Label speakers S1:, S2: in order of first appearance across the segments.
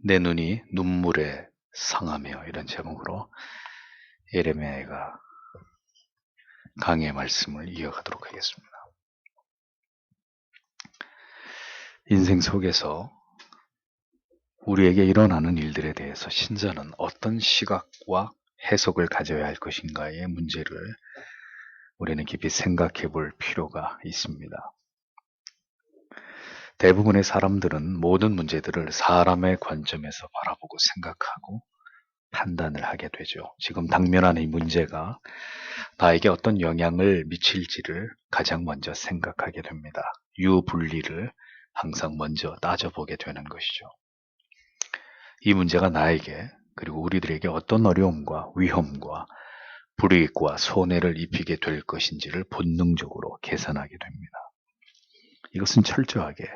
S1: 내 눈이 눈물에 상하며 이런 제목으로 예레미야가 강의 말씀을 이어가도록 하겠습니다. 인생 속에서 우리에게 일어나는 일들에 대해서 신자는 어떤 시각과 해석을 가져야 할 것인가의 문제를 우리는 깊이 생각해 볼 필요가 있습니다. 대부분의 사람들은 모든 문제들을 사람의 관점에서 바라보고 생각하고 판단을 하게 되죠. 지금 당면한 이 문제가 나에게 어떤 영향을 미칠지를 가장 먼저 생각하게 됩니다. 유불리를 항상 먼저 따져보게 되는 것이죠. 이 문제가 나에게 그리고 우리들에게 어떤 어려움과 위험과 불이익과 손해를 입히게 될 것인지를 본능적으로 계산하게 됩니다. 이것은 철저하게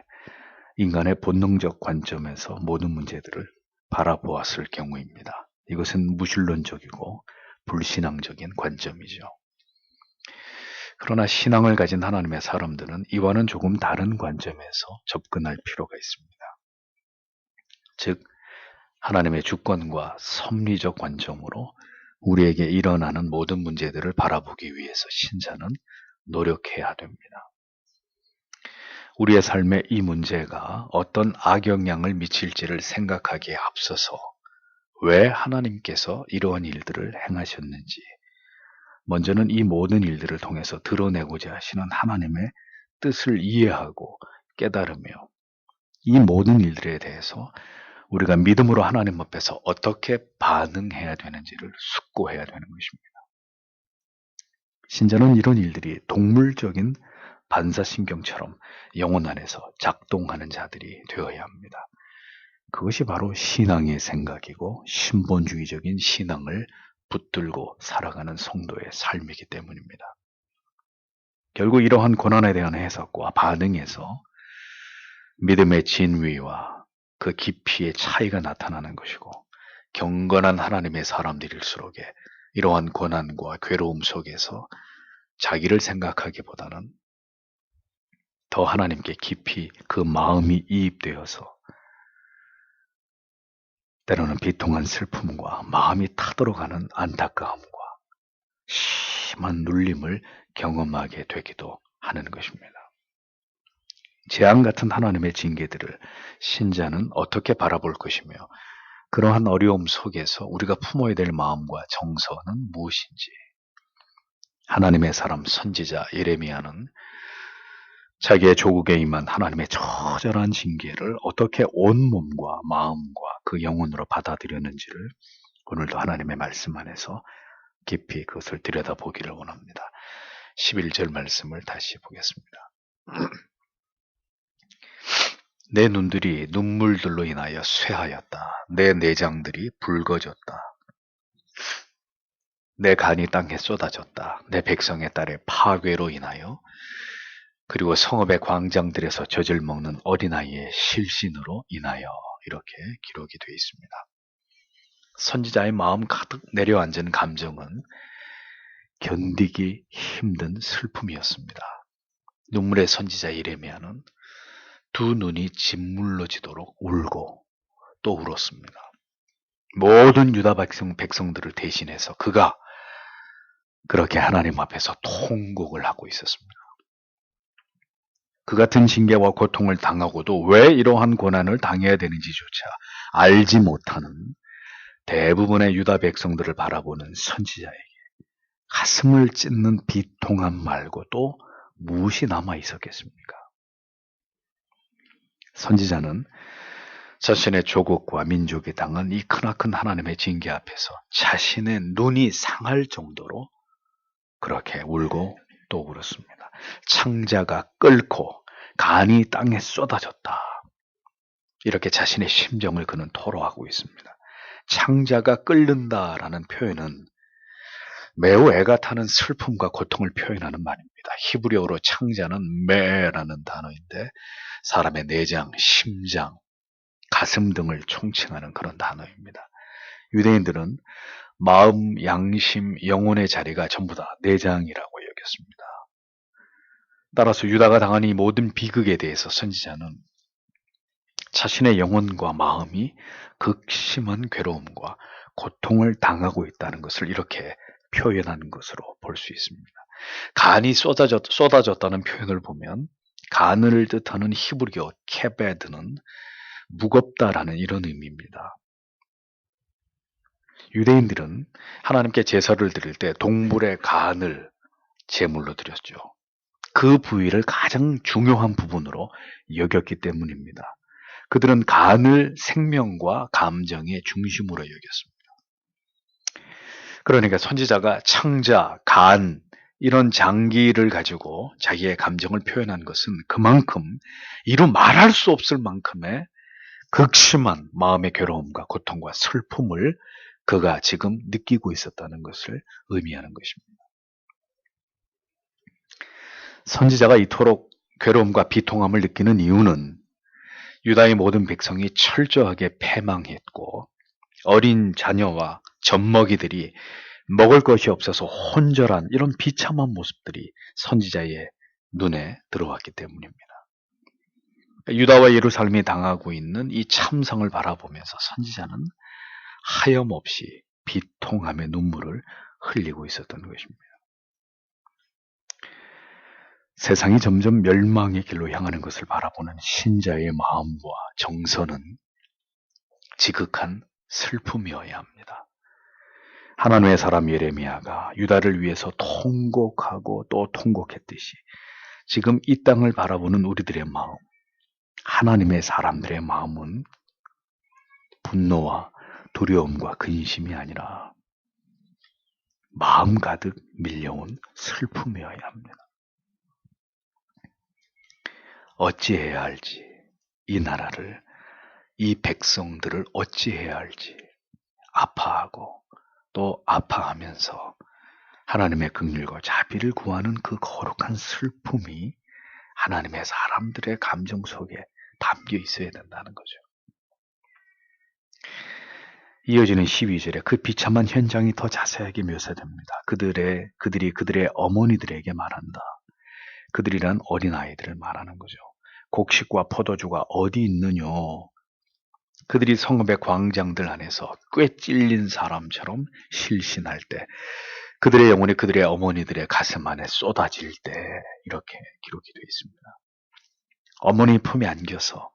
S1: 인간의 본능적 관점에서 모든 문제들을 바라보았을 경우입니다. 이것은 무신론적이고 불신앙적인 관점이죠. 그러나 신앙을 가진 하나님의 사람들은 이와는 조금 다른 관점에서 접근할 필요가 있습니다. 즉, 하나님의 주권과 섭리적 관점으로 우리에게 일어나는 모든 문제들을 바라보기 위해서 신자는 노력해야 됩니다. 우리의 삶에 이 문제가 어떤 악영향을 미칠지를 생각하기에 앞서서 왜 하나님께서 이러한 일들을 행하셨는지, 먼저는 이 모든 일들을 통해서 드러내고자 하시는 하나님의 뜻을 이해하고 깨달으며 이 모든 일들에 대해서 우리가 믿음으로 하나님 앞에서 어떻게 반응해야 되는지를 숙고해야 되는 것입니다. 신자는 이런 일들이 동물적인 반사신경처럼 영혼 안에서 작동하는 자들이 되어야 합니다. 그것이 바로 신앙의 생각이고 신본주의적인 신앙을 붙들고 살아가는 성도의 삶이기 때문입니다. 결국 이러한 고난에 대한 해석과 반응에서 믿음의 진위와 그 깊이의 차이가 나타나는 것이고, 경건한 하나님의 사람들일수록에 이러한 고난과 괴로움 속에서 자기를 생각하기보다는 더 하나님께 깊이 그 마음이 이입되어서 때로는 비통한 슬픔과 마음이 타들어가는 안타까움과 심한 눌림을 경험하게 되기도 하는 것입니다. 재앙 같은 하나님의 징계들을 신자는 어떻게 바라볼 것이며, 그러한 어려움 속에서 우리가 품어야 될 마음과 정서는 무엇인지, 하나님의 사람 선지자 예레미야는 자기의 조국에 임한 하나님의 처절한 징계를 어떻게 온몸과 마음과 그 영혼으로 받아들였는지를 오늘도 하나님의 말씀 안에서 깊이 그것을 들여다보기를 원합니다. 11절 말씀을 다시 보겠습니다. 내 눈들이 눈물들로 인하여 쇠하였다. 내 내장들이 붉어졌다. 내 간이 땅에 쏟아졌다. 내 백성의 딸의 파괴로 인하여, 그리고 성읍의 광장들에서 젖을 먹는 어린아이의 실신으로 인하여, 이렇게 기록이 되어 있습니다. 선지자의 마음 가득 내려앉은 감정은 견디기 힘든 슬픔이었습니다. 눈물의 선지자 예레미야는 두 눈이 진물로 지도록 울고 또 울었습니다. 모든 유다 백성들을 대신해서 그가 그렇게 하나님 앞에서 통곡을 하고 있었습니다. 그 같은 징계와 고통을 당하고도 왜 이러한 고난을 당해야 되는지조차 알지 못하는 대부분의 유다 백성들을 바라보는 선지자에게 가슴을 찢는 비통함 말고 또 무엇이 남아 있었겠습니까? 선지자는 자신의 조국과 민족이 당한 이 크나큰 하나님의 징계 앞에서 자신의 눈이 상할 정도로 그렇게 울고 또 울었습니다. 창자가 끓고 간이 땅에 쏟아졌다. 이렇게 자신의 심정을 그는 토로하고 있습니다. 창자가 끓는다라는 표현은 매우 애가 타는 슬픔과 고통을 표현하는 말입니다. 히브리어로 창자는 메라는 단어인데 사람의 내장, 심장, 가슴 등을 총칭하는 그런 단어입니다. 유대인들은 마음, 양심, 영혼의 자리가 전부 다 내장이라고 여겼습니다. 따라서 유다가 당한 이 모든 비극에 대해서 선지자는 자신의 영혼과 마음이 극심한 괴로움과 고통을 당하고 있다는 것을 이렇게 표현하는 것으로 볼 수 있습니다. 간이 쏟아졌다는 표현을 보면 간을 뜻하는 히브리어 케베드는 무겁다라는 이런 의미입니다. 유대인들은 하나님께 제사를 드릴 때 동물의 간을 제물로 드렸죠. 그 부위를 가장 중요한 부분으로 여겼기 때문입니다. 그들은 간을 생명과 감정의 중심으로 여겼습니다. 그러니까 선지자가 창자, 간 이런 장기를 가지고 자기의 감정을 표현한 것은 그만큼 이루 말할 수 없을 만큼의 극심한 마음의 괴로움과 고통과 슬픔을 그가 지금 느끼고 있었다는 것을 의미하는 것입니다. 선지자가 이토록 괴로움과 비통함을 느끼는 이유는 유다의 모든 백성이 철저하게 패망했고 어린 자녀와 젖먹이들이 먹을 것이 없어서 혼절한 이런 비참한 모습들이 선지자의 눈에 들어왔기 때문입니다. 유다와 예루살렘이 당하고 있는 이 참상을 바라보면서 선지자는 하염없이 비통함의 눈물을 흘리고 있었던 것입니다. 세상이 점점 멸망의 길로 향하는 것을 바라보는 신자의 마음과 정서는 지극한 슬픔이어야 합니다. 하나님의 사람 예레미야가 유다를 위해서 통곡하고 또 통곡했듯이 지금 이 땅을 바라보는 우리들의 마음, 하나님의 사람들의 마음은 분노와 두려움과 근심이 아니라 마음 가득 밀려온 슬픔이어야 합니다. 어찌해야 할지, 이 나라를, 이 백성들을 어찌해야 할지 아파하고 또 아파하면서 하나님의 긍휼과 자비를 구하는 그 거룩한 슬픔이 하나님의 사람들의 감정 속에 담겨 있어야 된다는 거죠. 이어지는 12절에 그 비참한 현장이 더 자세하게 묘사됩니다. 그들이 그들의 어머니들에게 말한다. 그들이란 어린아이들을 말하는 거죠. 곡식과 포도주가 어디 있느뇨? 그들이 성읍의 광장들 안에서 꽤 찔린 사람처럼 실신할 때 그들의 영혼이 그들의 어머니들의 가슴 안에 쏟아질 때 이렇게 기록이 되어 있습니다. 어머니 품에 안겨서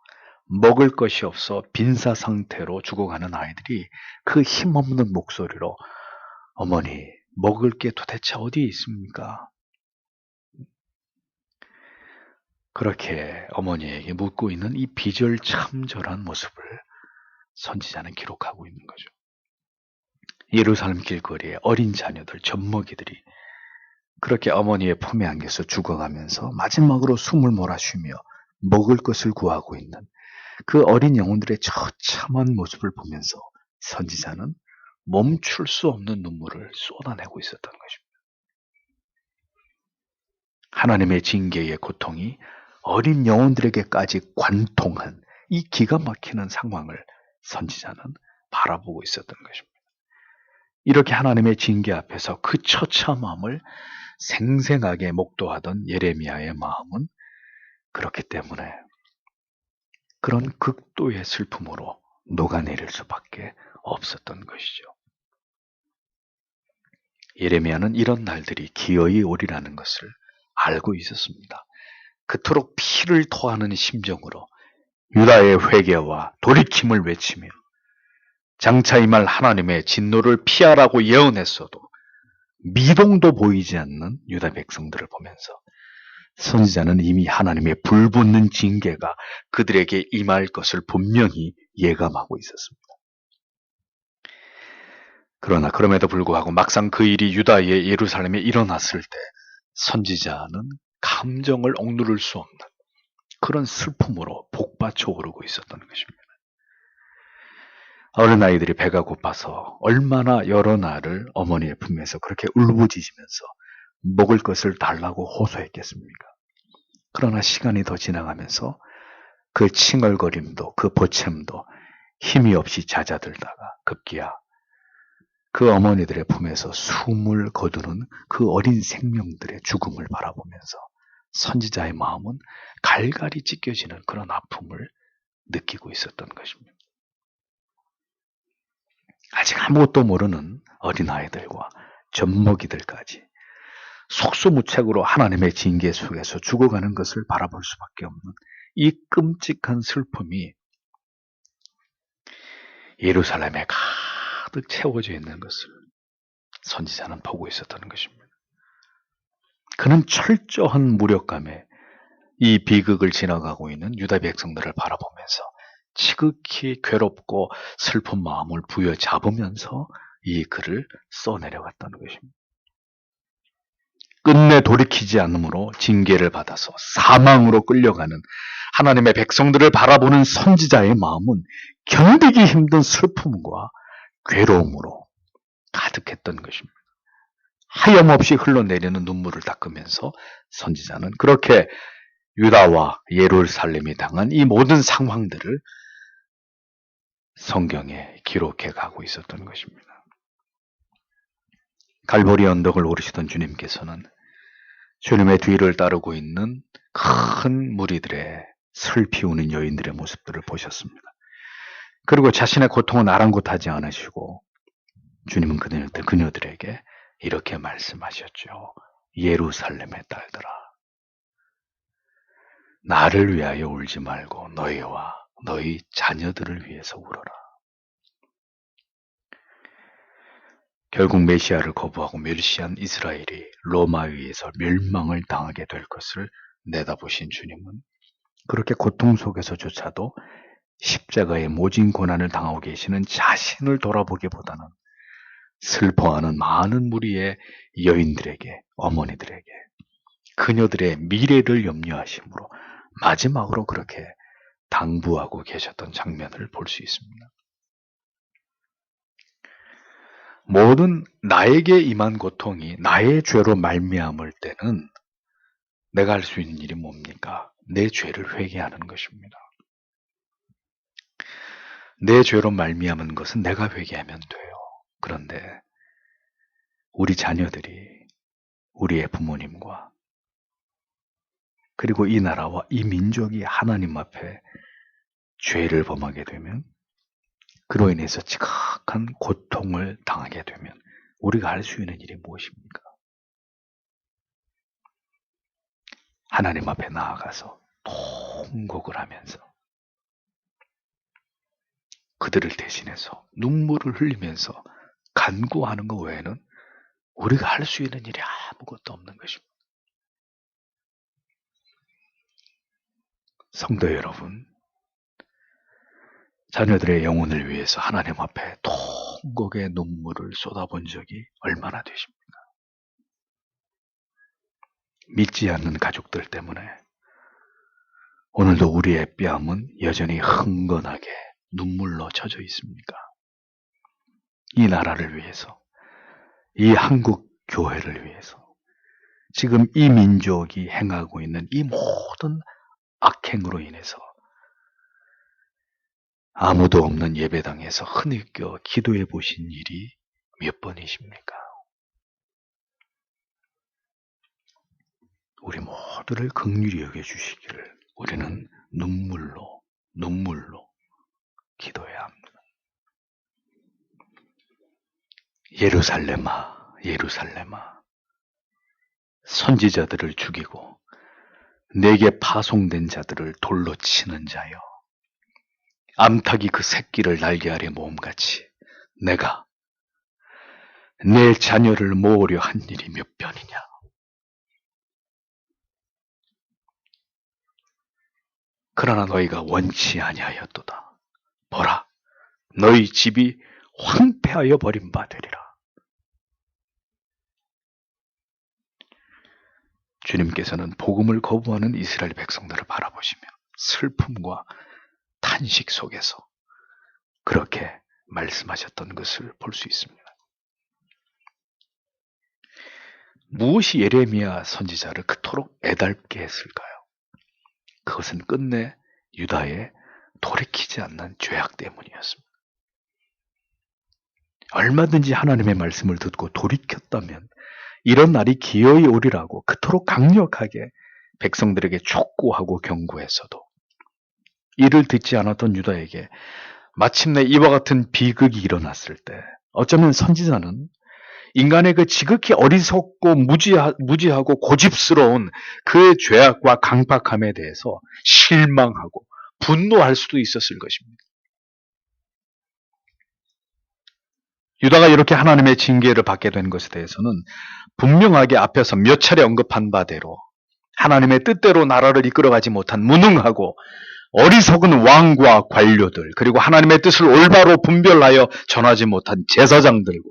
S1: 먹을 것이 없어 빈사 상태로 죽어가는 아이들이 그 힘없는 목소리로 어머니 먹을 게 도대체 어디에 있습니까? 그렇게 어머니에게 묻고 있는 이 비절참절한 모습을 선지자는 기록하고 있는 거죠. 예루살렘 길거리에 어린 자녀들, 젖먹이들이 그렇게 어머니의 품에 안겨서 죽어가면서 마지막으로 숨을 몰아쉬며 먹을 것을 구하고 있는 그 어린 영혼들의 처참한 모습을 보면서 선지자는 멈출 수 없는 눈물을 쏟아내고 있었던 것입니다. 하나님의 징계의 고통이 어린 영혼들에게까지 관통한 이 기가 막히는 상황을 선지자는 바라보고 있었던 것입니다. 이렇게 하나님의 징계 앞에서 그 처참함을 생생하게 목도하던 예레미야의 마음은 그렇기 때문에 그런 극도의 슬픔으로 녹아내릴 수밖에 없었던 것이죠. 예레미야는 이런 날들이 기어이 오리라는 것을 알고 있었습니다. 그토록 피를 토하는 심정으로 유다의 회개와 돌이킴을 외치며 장차 임할 하나님의 진노를 피하라고 예언했어도 미동도 보이지 않는 유다 백성들을 보면서 선지자는 이미 하나님의 불붙는 징계가 그들에게 임할 것을 분명히 예감하고 있었습니다. 그러나 그럼에도 불구하고 막상 그 일이 유다의 예루살렘에 일어났을 때 선지자는 감정을 억누를 수 없는 그런 슬픔으로 복받쳐 오르고 있었던 것입니다. 어린아이들이 배가 고파서 얼마나 여러 날을 어머니의 품에서 그렇게 울부짖으면서 먹을 것을 달라고 호소했겠습니까? 그러나 시간이 더 지나가면서 그 칭얼거림도 그 보챔도 힘이 없이 잦아들다가 급기야 그 어머니들의 품에서 숨을 거두는 그 어린 생명들의 죽음을 바라보면서 선지자의 마음은 갈갈이 찢겨지는 그런 아픔을 느끼고 있었던 것입니다. 아직 아무것도 모르는 어린아이들과 젖먹이들까지 속수무책으로 하나님의 징계 속에서 죽어가는 것을 바라볼 수밖에 없는 이 끔찍한 슬픔이 예루살렘에 가득 채워져 있는 것을 선지자는 보고 있었다는 것입니다. 그는 철저한 무력감에 이 비극을 지나가고 있는 유다 백성들을 바라보면서 지극히 괴롭고 슬픈 마음을 부여잡으면서 이 글을 써내려갔다는 것입니다. 끝내 돌이키지 않으므로 징계를 받아서 사망으로 끌려가는 하나님의 백성들을 바라보는 선지자의 마음은 견디기 힘든 슬픔과 괴로움으로 가득했던 것입니다. 하염없이 흘러내리는 눈물을 닦으면서 선지자는 그렇게 유다와 예루살렘이 당한 이 모든 상황들을 성경에 기록해 가고 있었던 것입니다. 갈보리 언덕을 오르시던 주님께서는 주님의 뒤를 따르고 있는 큰 무리들의 슬피우는 여인들의 모습들을 보셨습니다. 그리고 자신의 고통은 아랑곳하지 않으시고 주님은 그녀들에게 이렇게 말씀하셨죠. 예루살렘의 딸들아, 나를 위하여 울지 말고 너희와 너희 자녀들을 위해서 울어라. 결국 메시아를 거부하고 멸시한 이스라엘이 로마에 의해서 멸망을 당하게 될 것을 내다보신 주님은 그렇게 고통 속에서조차도 십자가의 모진 고난을 당하고 계시는 자신을 돌아보기보다는 슬퍼하는 많은 무리의 여인들에게, 어머니들에게 그녀들의 미래를 염려하심으로 마지막으로 그렇게 당부하고 계셨던 장면을 볼 수 있습니다. 모든 나에게 임한 고통이 나의 죄로 말미암을 때는 내가 할 수 있는 일이 뭡니까? 내 죄를 회개하는 것입니다. 내 죄로 말미암은 것은 내가 회개하면 돼요. 그런데 우리 자녀들이 우리의 부모님과 그리고 이 나라와 이 민족이 하나님 앞에 죄를 범하게 되면 그로 인해서 지극한 고통을 당하게 되면 우리가 할 수 있는 일이 무엇입니까? 하나님 앞에 나아가서 통곡을 하면서 그들을 대신해서 눈물을 흘리면서 간구하는 것 외에는 우리가 할 수 있는 일이 아무것도 없는 것입니다. 성도 여러분, 자녀들의 영혼을 위해서 하나님 앞에 통곡의 눈물을 쏟아본 적이 얼마나 되십니까? 믿지 않는 가족들 때문에 오늘도 우리의 뺨은 여전히 흥건하게 눈물로 젖어 있습니까? 이 나라를 위해서, 이 한국 교회를 위해서, 지금 이 민족이 행하고 있는 이 모든 악행으로 인해서 아무도 없는 예배당에서 흐느껴 기도해 보신 일이 몇 번이십니까? 우리 모두를 긍휼히 여겨주시기를 우리는 눈물로 기도해야 합니다. 예루살렘아, 예루살렘아, 선지자들을 죽이고 내게 파송된 자들을 돌로 치는 자여, 암탉이 그 새끼를 날개 아래 모음같이 내가 내 자녀를 모으려 한 일이 몇 번이냐. 그러나 너희가 원치 아니하였도다. 보라, 너희 집이 황폐하여 버린 바 되리라. 주님께서는 복음을 거부하는 이스라엘 백성들을 바라보시며 슬픔과 탄식 속에서 그렇게 말씀하셨던 것을 볼 수 있습니다. 무엇이 예레미야 선지자를 그토록 애달게 했을까요? 그것은 끝내 유다의 돌이키지 않는 죄악 때문이었습니다. 얼마든지 하나님의 말씀을 듣고 돌이켰다면 이런 날이 기어이 오리라고 그토록 강력하게 백성들에게 촉구하고 경고했어도 이를 듣지 않았던 유다에게 마침내 이와 같은 비극이 일어났을 때 어쩌면 선지자는 인간의 그 지극히 어리석고 무지하고 고집스러운 그의 죄악과 강박함에 대해서 실망하고 분노할 수도 있었을 것입니다. 유다가 이렇게 하나님의 징계를 받게 된 것에 대해서는 분명하게 앞에서 몇 차례 언급한 바대로 하나님의 뜻대로 나라를 이끌어가지 못한 무능하고 어리석은 왕과 관료들, 그리고 하나님의 뜻을 올바로 분별하여 전하지 못한 제사장들과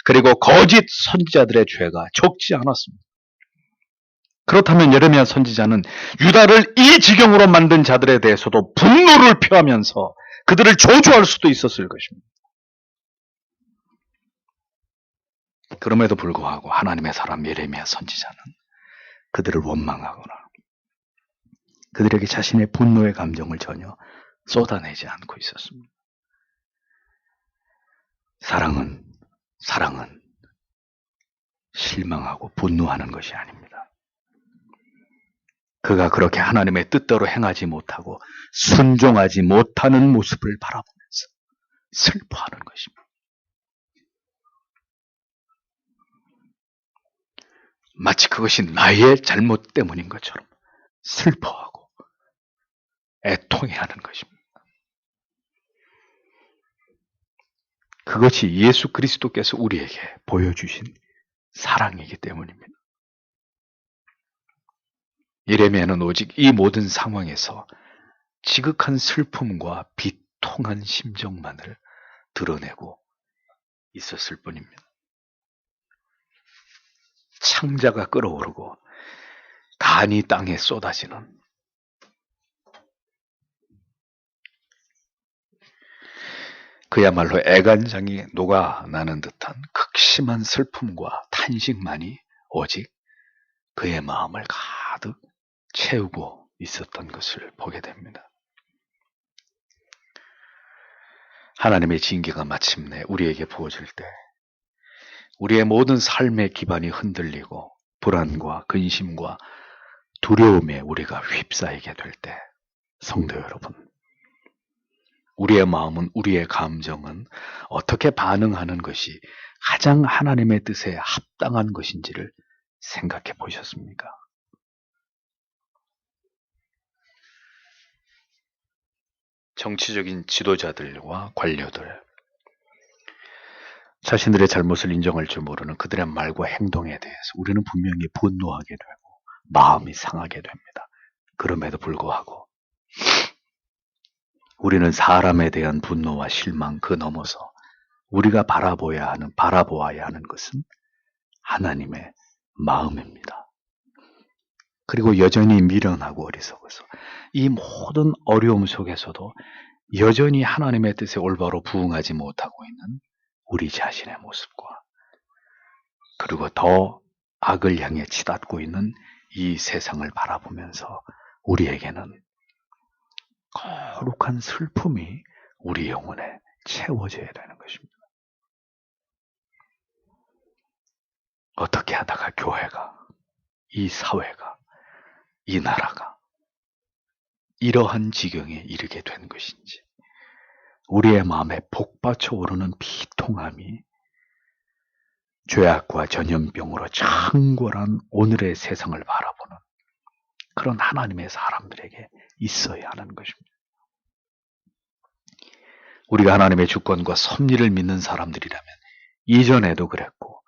S1: 그리고 거짓 선지자들의 죄가 적지 않았습니다. 그렇다면 예레미야 선지자는 유다를 이 지경으로 만든 자들에 대해서도 분노를 표하면서 그들을 저주할 수도 있었을 것입니다. 그럼에도 불구하고 하나님의 사람 예레미야 선지자는 그들을 원망하거나 그들에게 자신의 분노의 감정을 전혀 쏟아내지 않고 있었습니다. 사랑은 실망하고 분노하는 것이 아닙니다. 그가 그렇게 하나님의 뜻대로 행하지 못하고 순종하지 못하는 모습을 바라보면서 슬퍼하는 것입니다. 마치 그것이 나의 잘못 때문인 것처럼 슬퍼하고 애통해하는 것입니다. 그것이 예수 그리스도께서 우리에게 보여주신 사랑이기 때문입니다. 예레미야는 오직 이 모든 상황에서 지극한 슬픔과 비통한 심정만을 드러내고 있었을 뿐입니다. 창자가 끓어오르고 간이 땅에 쏟아지는 그야말로 애간장이 녹아나는 듯한 극심한 슬픔과 탄식만이 오직 그의 마음을 가득 채우고 있었던 것을 보게 됩니다. 하나님의 징계가 마침내 우리에게 부어질 때 우리의 모든 삶의 기반이 흔들리고 불안과 근심과 두려움에 우리가 휩싸이게 될 때 성도 여러분, 우리의 마음은, 우리의 감정은 어떻게 반응하는 것이 가장 하나님의 뜻에 합당한 것인지를 생각해 보셨습니까? 정치적인 지도자들과 관료들, 자신들의 잘못을 인정할 줄 모르는 그들의 말과 행동에 대해서 우리는 분명히 분노하게 되고 마음이 상하게 됩니다. 그럼에도 불구하고 우리는 사람에 대한 분노와 실망 그 넘어서 우리가 바라보아야 하는 것은 하나님의 마음입니다. 그리고 여전히 미련하고 어리석어서 이 모든 어려움 속에서도 여전히 하나님의 뜻에 올바로 부응하지 못하고 있는 우리 자신의 모습과 그리고 더 악을 향해 치닫고 있는 이 세상을 바라보면서 우리에게는 거룩한 슬픔이 우리 영혼에 채워져야 되는 것입니다. 어떻게 하다가 교회가, 이 사회가, 이 나라가 이러한 지경에 이르게 된 것인지, 우리의 마음에 복받쳐 오르는 비통함이 죄악과 전염병으로 창궐한 오늘의 세상을 바라보는 그런 하나님의 사람들에게 있어야 하는 것입니다. 우리가 하나님의 주권과 섭리를 믿는 사람들이라면 이전에도 그랬고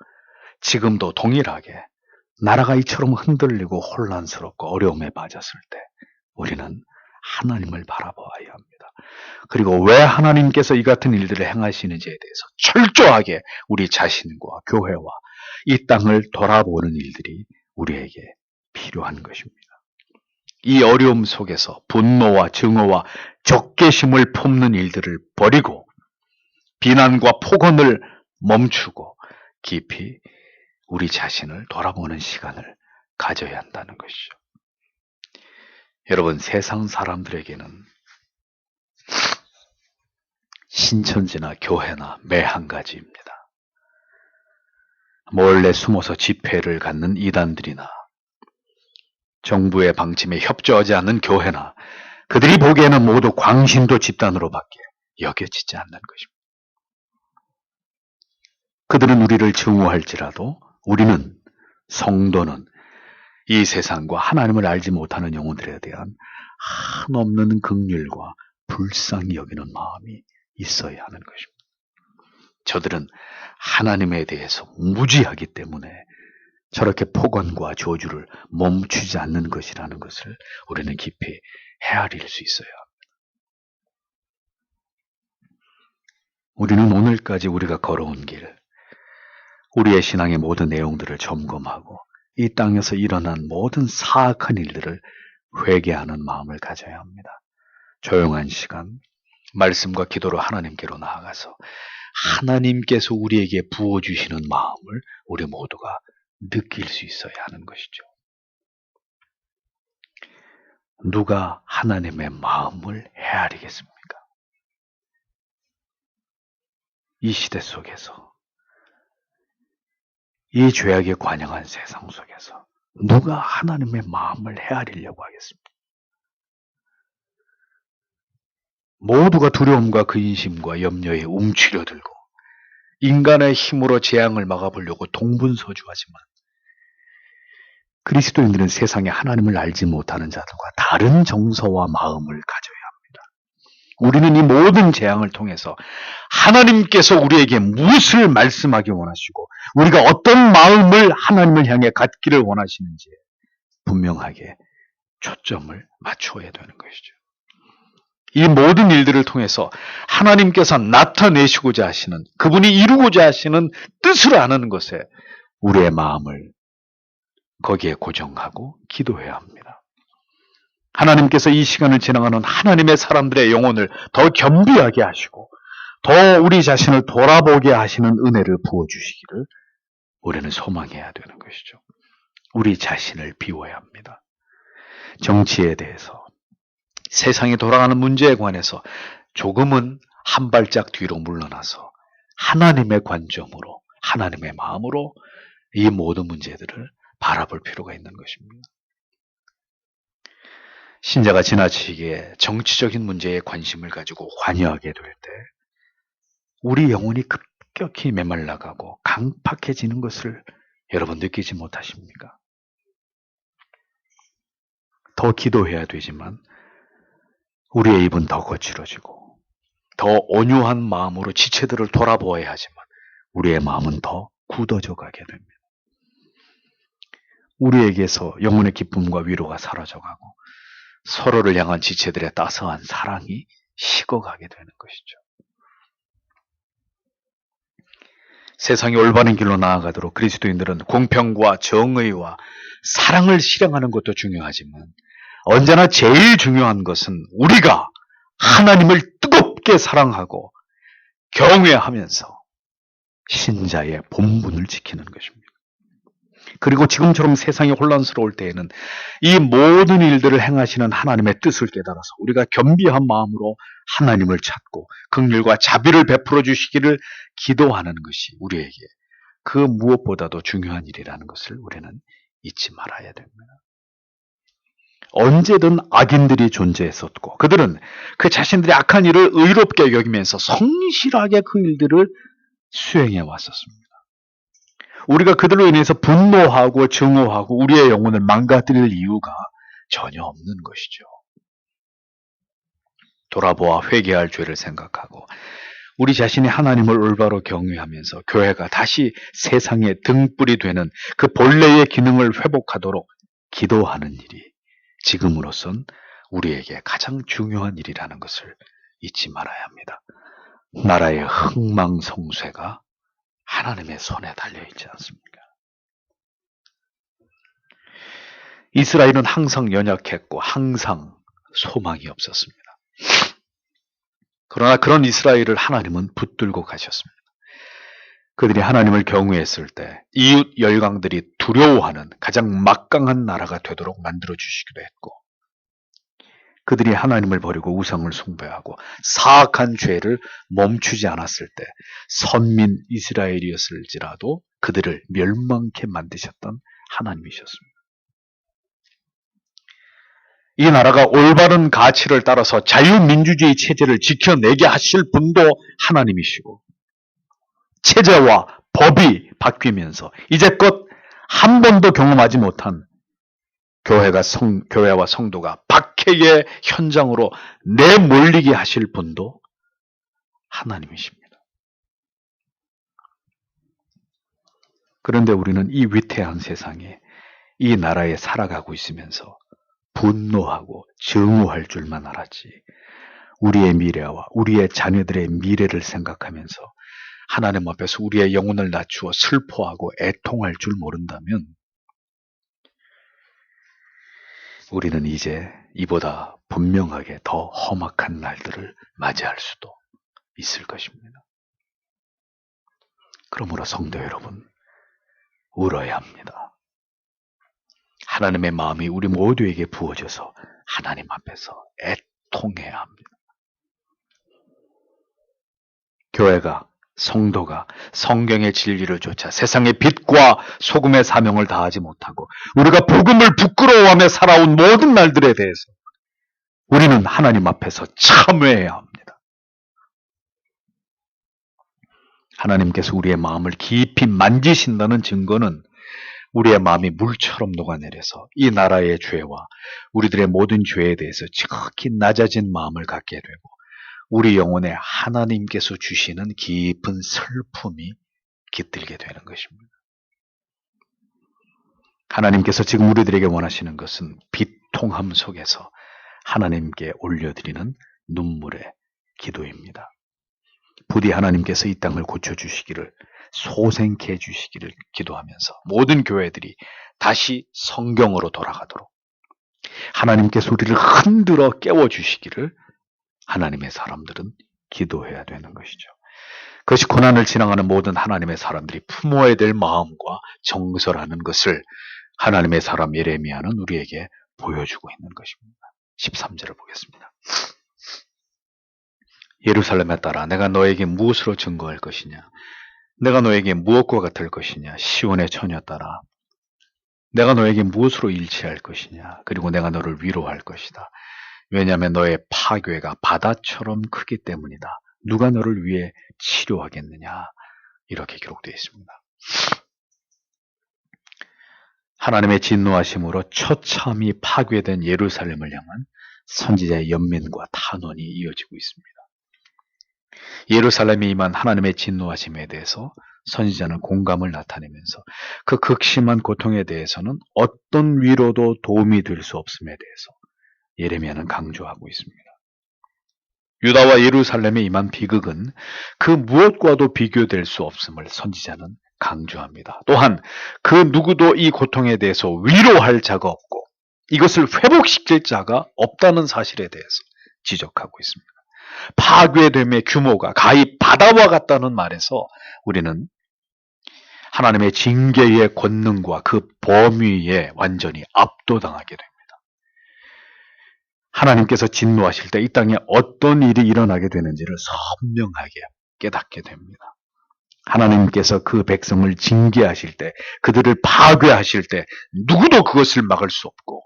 S1: 지금도 동일하게 나라가 이처럼 흔들리고 혼란스럽고 어려움에 빠졌을 때 우리는 하나님을 바라보아야 합니다. 그리고 왜 하나님께서 이 같은 일들을 행하시는지에 대해서 철저하게 우리 자신과 교회와 이 땅을 돌아보는 일들이 우리에게 필요한 것입니다. 이 어려움 속에서 분노와 증오와 적개심을 품는 일들을 버리고 비난과 폭언을 멈추고 깊이 우리 자신을 돌아보는 시간을 가져야 한다는 것이죠. 여러분, 세상 사람들에게는 신천지나 교회나 매 한 가지입니다. 몰래 숨어서 집회를 갖는 이단들이나 정부의 방침에 협조하지 않는 교회나 그들이 보기에는 모두 광신도 집단으로밖에 여겨지지 않는 것입니다. 그들은 우리를 증오할지라도 우리는, 성도는 이 세상과 하나님을 알지 못하는 영혼들에 대한 한없는 긍휼과 불쌍히 여기는 마음이 있어야 하는 것입니다. 저들은 하나님에 대해서 무지하기 때문에 저렇게 폭언과 저주를 멈추지 않는 것이라는 것을 우리는 깊이 헤아릴 수 있어야 합니다. 우리는 오늘까지 우리가 걸어온 길, 우리의 신앙의 모든 내용들을 점검하고 이 땅에서 일어난 모든 사악한 일들을 회개하는 마음을 가져야 합니다. 조용한 시간, 말씀과 기도로 하나님께로 나아가서 하나님께서 우리에게 부어주시는 마음을 우리 모두가 느낄 수 있어야 하는 것이죠. 누가 하나님의 마음을 헤아리겠습니까? 이 시대 속에서, 이 죄악에 관영한 세상 속에서 누가 하나님의 마음을 헤아리려고 하겠습니까? 모두가 두려움과 근심과 염려에 움츠려들고 인간의 힘으로 재앙을 막아보려고 동분서주하지만 그리스도인들은 세상에 하나님을 알지 못하는 자들과 다른 정서와 마음을 가져야 합니다. 우리는 이 모든 재앙을 통해서 하나님께서 우리에게 무엇을 말씀하기 원하시고 우리가 어떤 마음을 하나님을 향해 갖기를 원하시는지 분명하게 초점을 맞춰야 되는 것이죠. 이 모든 일들을 통해서 하나님께서 나타내시고자 하시는, 그분이 이루고자 하시는 뜻을 아는 것에 우리의 마음을 거기에 고정하고 기도해야 합니다. 하나님께서 이 시간을 지나가는 하나님의 사람들의 영혼을 더 겸비하게 하시고 더 우리 자신을 돌아보게 하시는 은혜를 부어주시기를 우리는 소망해야 되는 것이죠. 우리 자신을 비워야 합니다. 정치에 대해서, 세상이 돌아가는 문제에 관해서 조금은 한 발짝 뒤로 물러나서 하나님의 관점으로, 하나님의 마음으로 이 모든 문제들을 바라볼 필요가 있는 것입니다. 신자가 지나치게 정치적인 문제에 관심을 가지고 관여하게 될 때 우리 영혼이 급격히 메말라가고 강팍해지는 것을 여러분 느끼지 못하십니까? 더 기도해야 되지만 우리의 입은 더 거칠어지고 더 온유한 마음으로 지체들을 돌아보아야 하지만 우리의 마음은 더 굳어져 가게 됩니다. 우리에게서 영혼의 기쁨과 위로가 사라져가고 서로를 향한 지체들의 따스한 사랑이 식어가게 되는 것이죠. 세상이 올바른 길로 나아가도록 그리스도인들은 공평과 정의와 사랑을 실행하는 것도 중요하지만 언제나 제일 중요한 것은 우리가 하나님을 뜨겁게 사랑하고 경외하면서 신자의 본분을 지키는 것입니다. 그리고 지금처럼 세상이 혼란스러울 때에는 이 모든 일들을 행하시는 하나님의 뜻을 깨달아서 우리가 겸비한 마음으로 하나님을 찾고 긍휼과 자비를 베풀어 주시기를 기도하는 것이 우리에게 그 무엇보다도 중요한 일이라는 것을 우리는 잊지 말아야 됩니다. 언제든 악인들이 존재했었고 그들은 그 자신들의 악한 일을 의롭게 여기면서 성실하게 그 일들을 수행해 왔었습니다. 우리가 그들로 인해서 분노하고 증오하고 우리의 영혼을 망가뜨릴 이유가 전혀 없는 것이죠. 돌아보아 회개할 죄를 생각하고 우리 자신이 하나님을 올바로 경외하면서 교회가 다시 세상의 등불이 되는 그 본래의 기능을 회복하도록 기도하는 일이 지금으로선 우리에게 가장 중요한 일이라는 것을 잊지 말아야 합니다. 나라의 흥망성쇠가 하나님의 손에 달려있지 않습니까? 이스라엘은 항상 연약했고 항상 소망이 없었습니다. 그러나 그런 이스라엘을 하나님은 붙들고 가셨습니다. 그들이 하나님을 경외했을 때 이웃 열강들이 두려워하는 가장 막강한 나라가 되도록 만들어주시기도 했고 그들이 하나님을 버리고 우상을 숭배하고 사악한 죄를 멈추지 않았을 때 선민 이스라엘이었을지라도 그들을 멸망케 만드셨던 하나님이셨습니다. 이 나라가 올바른 가치를 따라서 자유민주주의 체제를 지켜내게 하실 분도 하나님이시고, 체제와 법이 바뀌면서 이제껏 한 번도 경험하지 못한 교회와 성도가 박해의 현장으로 내몰리게 하실 분도 하나님이십니다. 그런데 우리는 이 위태한 세상에, 이 나라에 살아가고 있으면서 분노하고 증오할 줄만 알았지, 우리의 미래와 우리의 자녀들의 미래를 생각하면서 하나님 앞에서 우리의 영혼을 낮추어 슬퍼하고 애통할 줄 모른다면 우리는 이제 이보다 분명하게 더 험악한 날들을 맞이할 수도 있을 것입니다. 그러므로 성도 여러분, 울어야 합니다. 하나님의 마음이 우리 모두에게 부어져서 하나님 앞에서 애통해야 합니다. 교회가, 성도가 성경의 진리를 쫓아 세상의 빛과 소금의 사명을 다하지 못하고 우리가 복음을 부끄러워하며 살아온 모든 날들에 대해서 우리는 하나님 앞에서 참회해야 합니다. 하나님께서 우리의 마음을 깊이 만지신다는 증거는 우리의 마음이 물처럼 녹아내려서 이 나라의 죄와 우리들의 모든 죄에 대해서 지극히 낮아진 마음을 갖게 되고 우리 영혼에 하나님께서 주시는 깊은 슬픔이 깃들게 되는 것입니다. 하나님께서 지금 우리들에게 원하시는 것은 비통함 속에서 하나님께 올려드리는 눈물의 기도입니다. 부디 하나님께서 이 땅을 고쳐주시기를, 소생케 해주시기를 기도하면서 모든 교회들이 다시 성경으로 돌아가도록 하나님께서 우리를 흔들어 깨워주시기를 하나님의 사람들은 기도해야 되는 것이죠. 그것이 고난을 지나가는 모든 하나님의 사람들이 품어야 될 마음과 정서라는 것을 하나님의 사람 예레미야는 우리에게 보여주고 있는 것입니다. 13절을 보겠습니다. 예루살렘에 따라 내가 너에게 무엇으로 증거할 것이냐? 내가 너에게 무엇과 같을 것이냐? 시온의 처녀 따라 내가 너에게 무엇으로 일치할 것이냐? 그리고 내가 너를 위로할 것이다. 왜냐하면 너의 파괴가 바다처럼 크기 때문이다. 누가 너를 위해 치료하겠느냐? 이렇게 기록되어 있습니다. 하나님의 진노하심으로 처참히 파괴된 예루살렘을 향한 선지자의 연민과 탄원이 이어지고 있습니다. 예루살렘에 임한 하나님의 진노하심에 대해서 선지자는 공감을 나타내면서 그 극심한 고통에 대해서는 어떤 위로도 도움이 될 수 없음에 대해서 예레미야는 강조하고 있습니다. 유다와 예루살렘에 임한 비극은 그 무엇과도 비교될 수 없음을 선지자는 강조합니다. 또한 그 누구도 이 고통에 대해서 위로할 자가 없고 이것을 회복시킬 자가 없다는 사실에 대해서 지적하고 있습니다. 파괴됨의 규모가 가히 바다와 같다는 말에서 우리는 하나님의 징계의 권능과 그 범위에 완전히 압도당하게 됩니다. 하나님께서 진노하실 때 이 땅에 어떤 일이 일어나게 되는지를 선명하게 깨닫게 됩니다. 하나님께서 그 백성을 징계하실 때, 그들을 파괴하실 때 누구도 그것을 막을 수 없고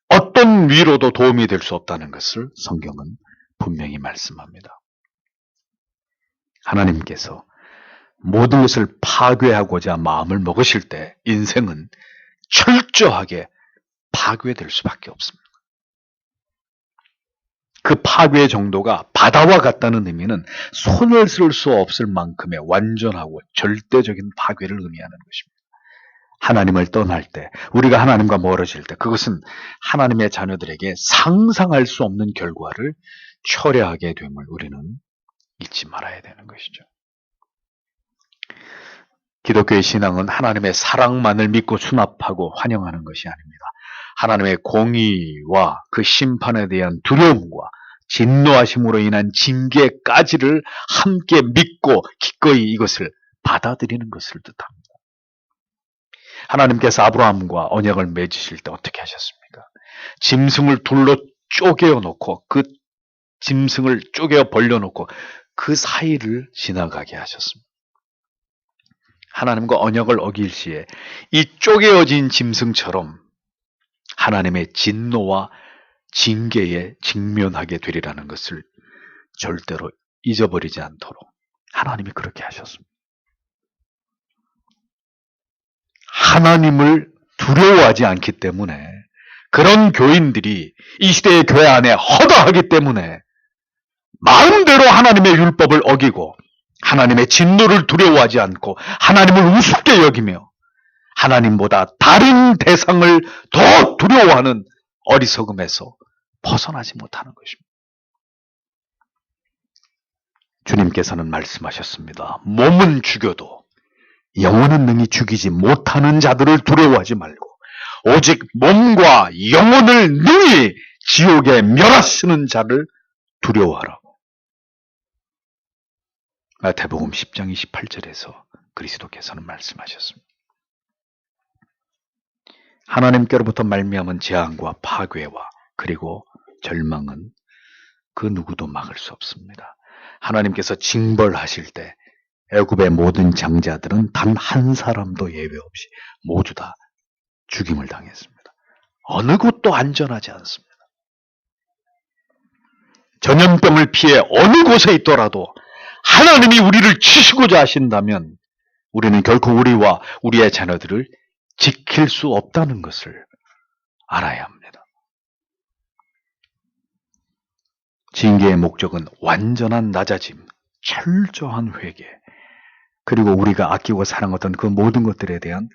S1: 어떤 위로도 도움이 될 수 없다는 것을 성경은 분명히 말씀합니다. 하나님께서 모든 것을 파괴하고자 마음을 먹으실 때 인생은 철저하게 파괴될 수밖에 없습니다. 그 파괴의 정도가 바다와 같다는 의미는 손을 쓸 수 없을 만큼의 완전하고 절대적인 파괴를 의미하는 것입니다. 하나님을 떠날 때, 우리가 하나님과 멀어질 때 그것은 하나님의 자녀들에게 상상할 수 없는 결과를 초래하게 됨을 우리는 잊지 말아야 되는 것이죠. 기독교의 신앙은 하나님의 사랑만을 믿고 수납하고 환영하는 것이 아닙니다. 하나님의 공의와 그 심판에 대한 두려움과 진노하심으로 인한 징계까지를 함께 믿고 기꺼이 이것을 받아들이는 것을 뜻합니다. 하나님께서 아브라함과 언약을 맺으실 때 어떻게 하셨습니까? 짐승을 둘로 쪼개어 놓고 그 짐승을 쪼개어 벌려놓고 그 사이를 지나가게 하셨습니다. 하나님과 언약을 어길 시에 이 쪼개어진 짐승처럼 하나님의 진노와 징계에 직면하게 되리라는 것을 절대로 잊어버리지 않도록 하나님이 그렇게 하셨습니다. 하나님을 두려워하지 않기 때문에 그런 교인들이 이 시대의 교회 안에 허다하기 때문에 마음대로 하나님의 율법을 어기고 하나님의 진노를 두려워하지 않고 하나님을 우습게 여기며 하나님보다 다른 대상을 더 두려워하는 어리석음에서 벗어나지 못하는 것입니다. 주님께서는 말씀하셨습니다. 몸은 죽여도 영혼은 능히 죽이지 못하는 자들을 두려워하지 말고 오직 몸과 영혼을 능히 지옥에 멸하시는 자를 두려워하라고. 마태복음 10장 28절에서 그리스도께서는 말씀하셨습니다. 하나님께로부터 말미암은 재앙과 파괴와 그리고 절망은 그 누구도 막을 수 없습니다. 하나님께서 징벌하실 때 애굽의 모든 장자들은 단 한 사람도 예외 없이 모두 다 죽임을 당했습니다. 어느 곳도 안전하지 않습니다. 전염병을 피해 어느 곳에 있더라도 하나님이 우리를 치시고자 하신다면 우리는 결코 우리와 우리의 자녀들을 지킬 수 없다는 것을 알아야 합니다. 징계의 목적은 완전한 낮아짐, 철저한 회개, 그리고 우리가 아끼고 사랑하던 그 모든 것들에 대한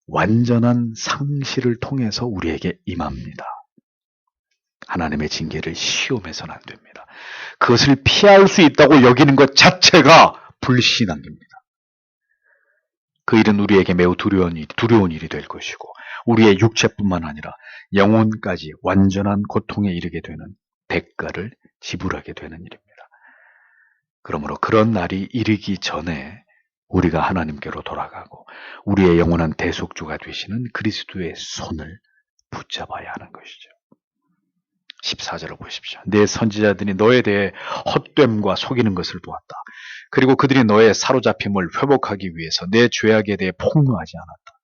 S1: 완전한 상실을 통해서 우리에게 임합니다. 하나님의 징계를 시험해서는 안 됩니다. 그것을 피할 수 있다고 여기는 것 자체가 불신앙입니다. 그 일은 우리에게 매우 두려운 일이 될 것이고 우리의 육체뿐만 아니라 영혼까지 완전한 고통에 이르게 되는 대가를 지불하게 되는 일입니다. 그러므로 그런 날이 이르기 전에 우리가 하나님께로 돌아가고 우리의 영원한 대속주가 되시는 그리스도의 손을 붙잡아야 하는 것이죠. 14절을 보십시오. 내 선지자들이 너에 대해 헛됨과 속이는 것을 보았다. 그리고 그들이 너의 사로잡힘을 회복하기 위해서 내 죄악에 대해 폭로하지 않았다.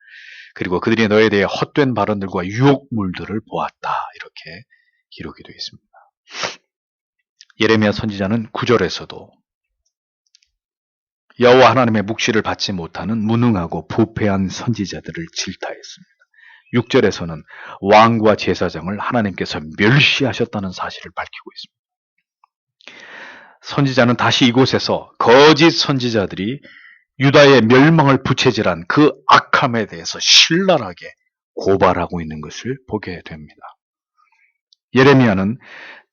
S1: 그리고 그들이 너에 대해 헛된 발언들과 유혹물들을 보았다. 이렇게 기록이 되어 있습니다. 예레미야 선지자는 9절에서도 여호와 하나님의 묵시를 받지 못하는 무능하고 부패한 선지자들을 질타했습니다. 6절에서는 왕과 제사장을 하나님께서 멸시하셨다는 사실을 밝히고 있습니다. 선지자는 다시 이곳에서 거짓 선지자들이 유다의 멸망을 부채질한 그 악함에 대해서 신랄하게 고발하고 있는 것을 보게 됩니다. 예레미야는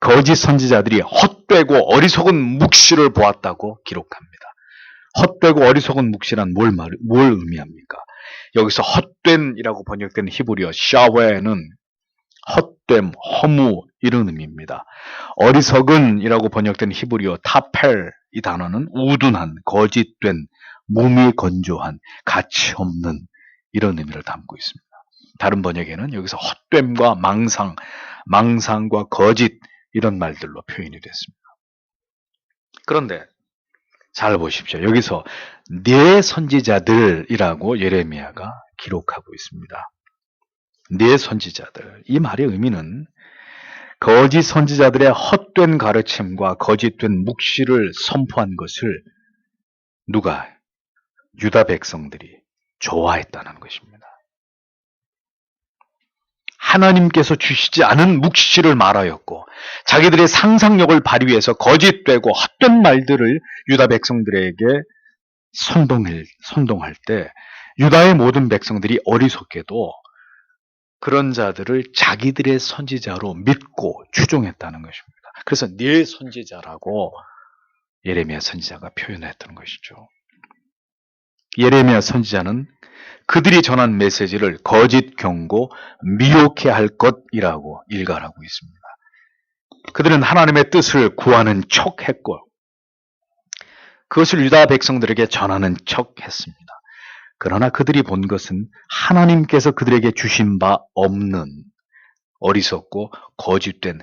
S1: 거짓 선지자들이 헛되고 어리석은 묵시를 보았다고 기록합니다. 헛되고 어리석은 묵시란 뭘 의미합니까? 여기서 헛된이라고 번역된 히브리어 샤웨는 헛됨, 허무 이런 의미입니다. 어리석은이라고 번역된 히브리어 타펠 이 단어는 우둔한, 거짓된, 몸이 건조한, 가치 없는 이런 의미를 담고 있습니다. 다른 번역에는 여기서 헛됨과 망상, 망상과 거짓 이런 말들로 표현이 됐습니다. 그런데 잘 보십시오. 여기서 네 선지자들이라고 예레미야가 기록하고 있습니다. 네 선지자들. 이 말의 의미는 거짓 선지자들의 헛된 가르침과 거짓된 묵시를 선포한 것을 누가? 유다 백성들이 좋아했다는 것입니다. 하나님께서 주시지 않은 묵시를 말하였고 자기들의 상상력을 발휘해서 거짓되고 헛된 말들을 유다 백성들에게 선동할 때 유다의 모든 백성들이 어리석게도 그런 자들을 자기들의 선지자로 믿고 추종했다는 것입니다. 그래서 네 선지자라고 예레미야 선지자가 표현했던 것이죠. 예레미야 선지자는 그들이 전한 메시지를 거짓 경고, 미혹해 할 것이라고 일갈하고 있습니다. 그들은 하나님의 뜻을 구하는 척했고 그것을 유다 백성들에게 전하는 척했습니다. 그러나 그들이 본 것은 하나님께서 그들에게 주신 바 없는 어리석고 거짓된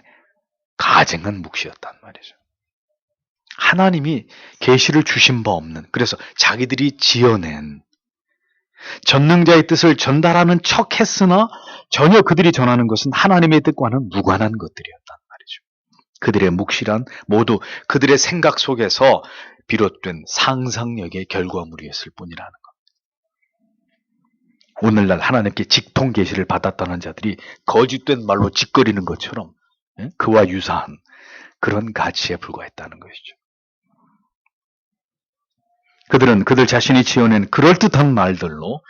S1: 가증한 묵시였단 말이죠. 하나님이 계시를 주신 바 없는, 그래서 자기들이 지어낸 전능자의 뜻을 전달하는 척 했으나 전혀 그들이 전하는 것은 하나님의 뜻과는 무관한 것들이었단 말이죠. 그들의 묵시란 모두 그들의 생각 속에서 비롯된 상상력의 결과물이었을 뿐이라는 것. 오늘날 하나님께 직통 계시를 받았다는 자들이 거짓된 말로 짓거리는 것처럼 그와 유사한 그런 가치에 불과했다는 것이죠. 그들은 그들 자신이 지어낸 그럴듯한 말들로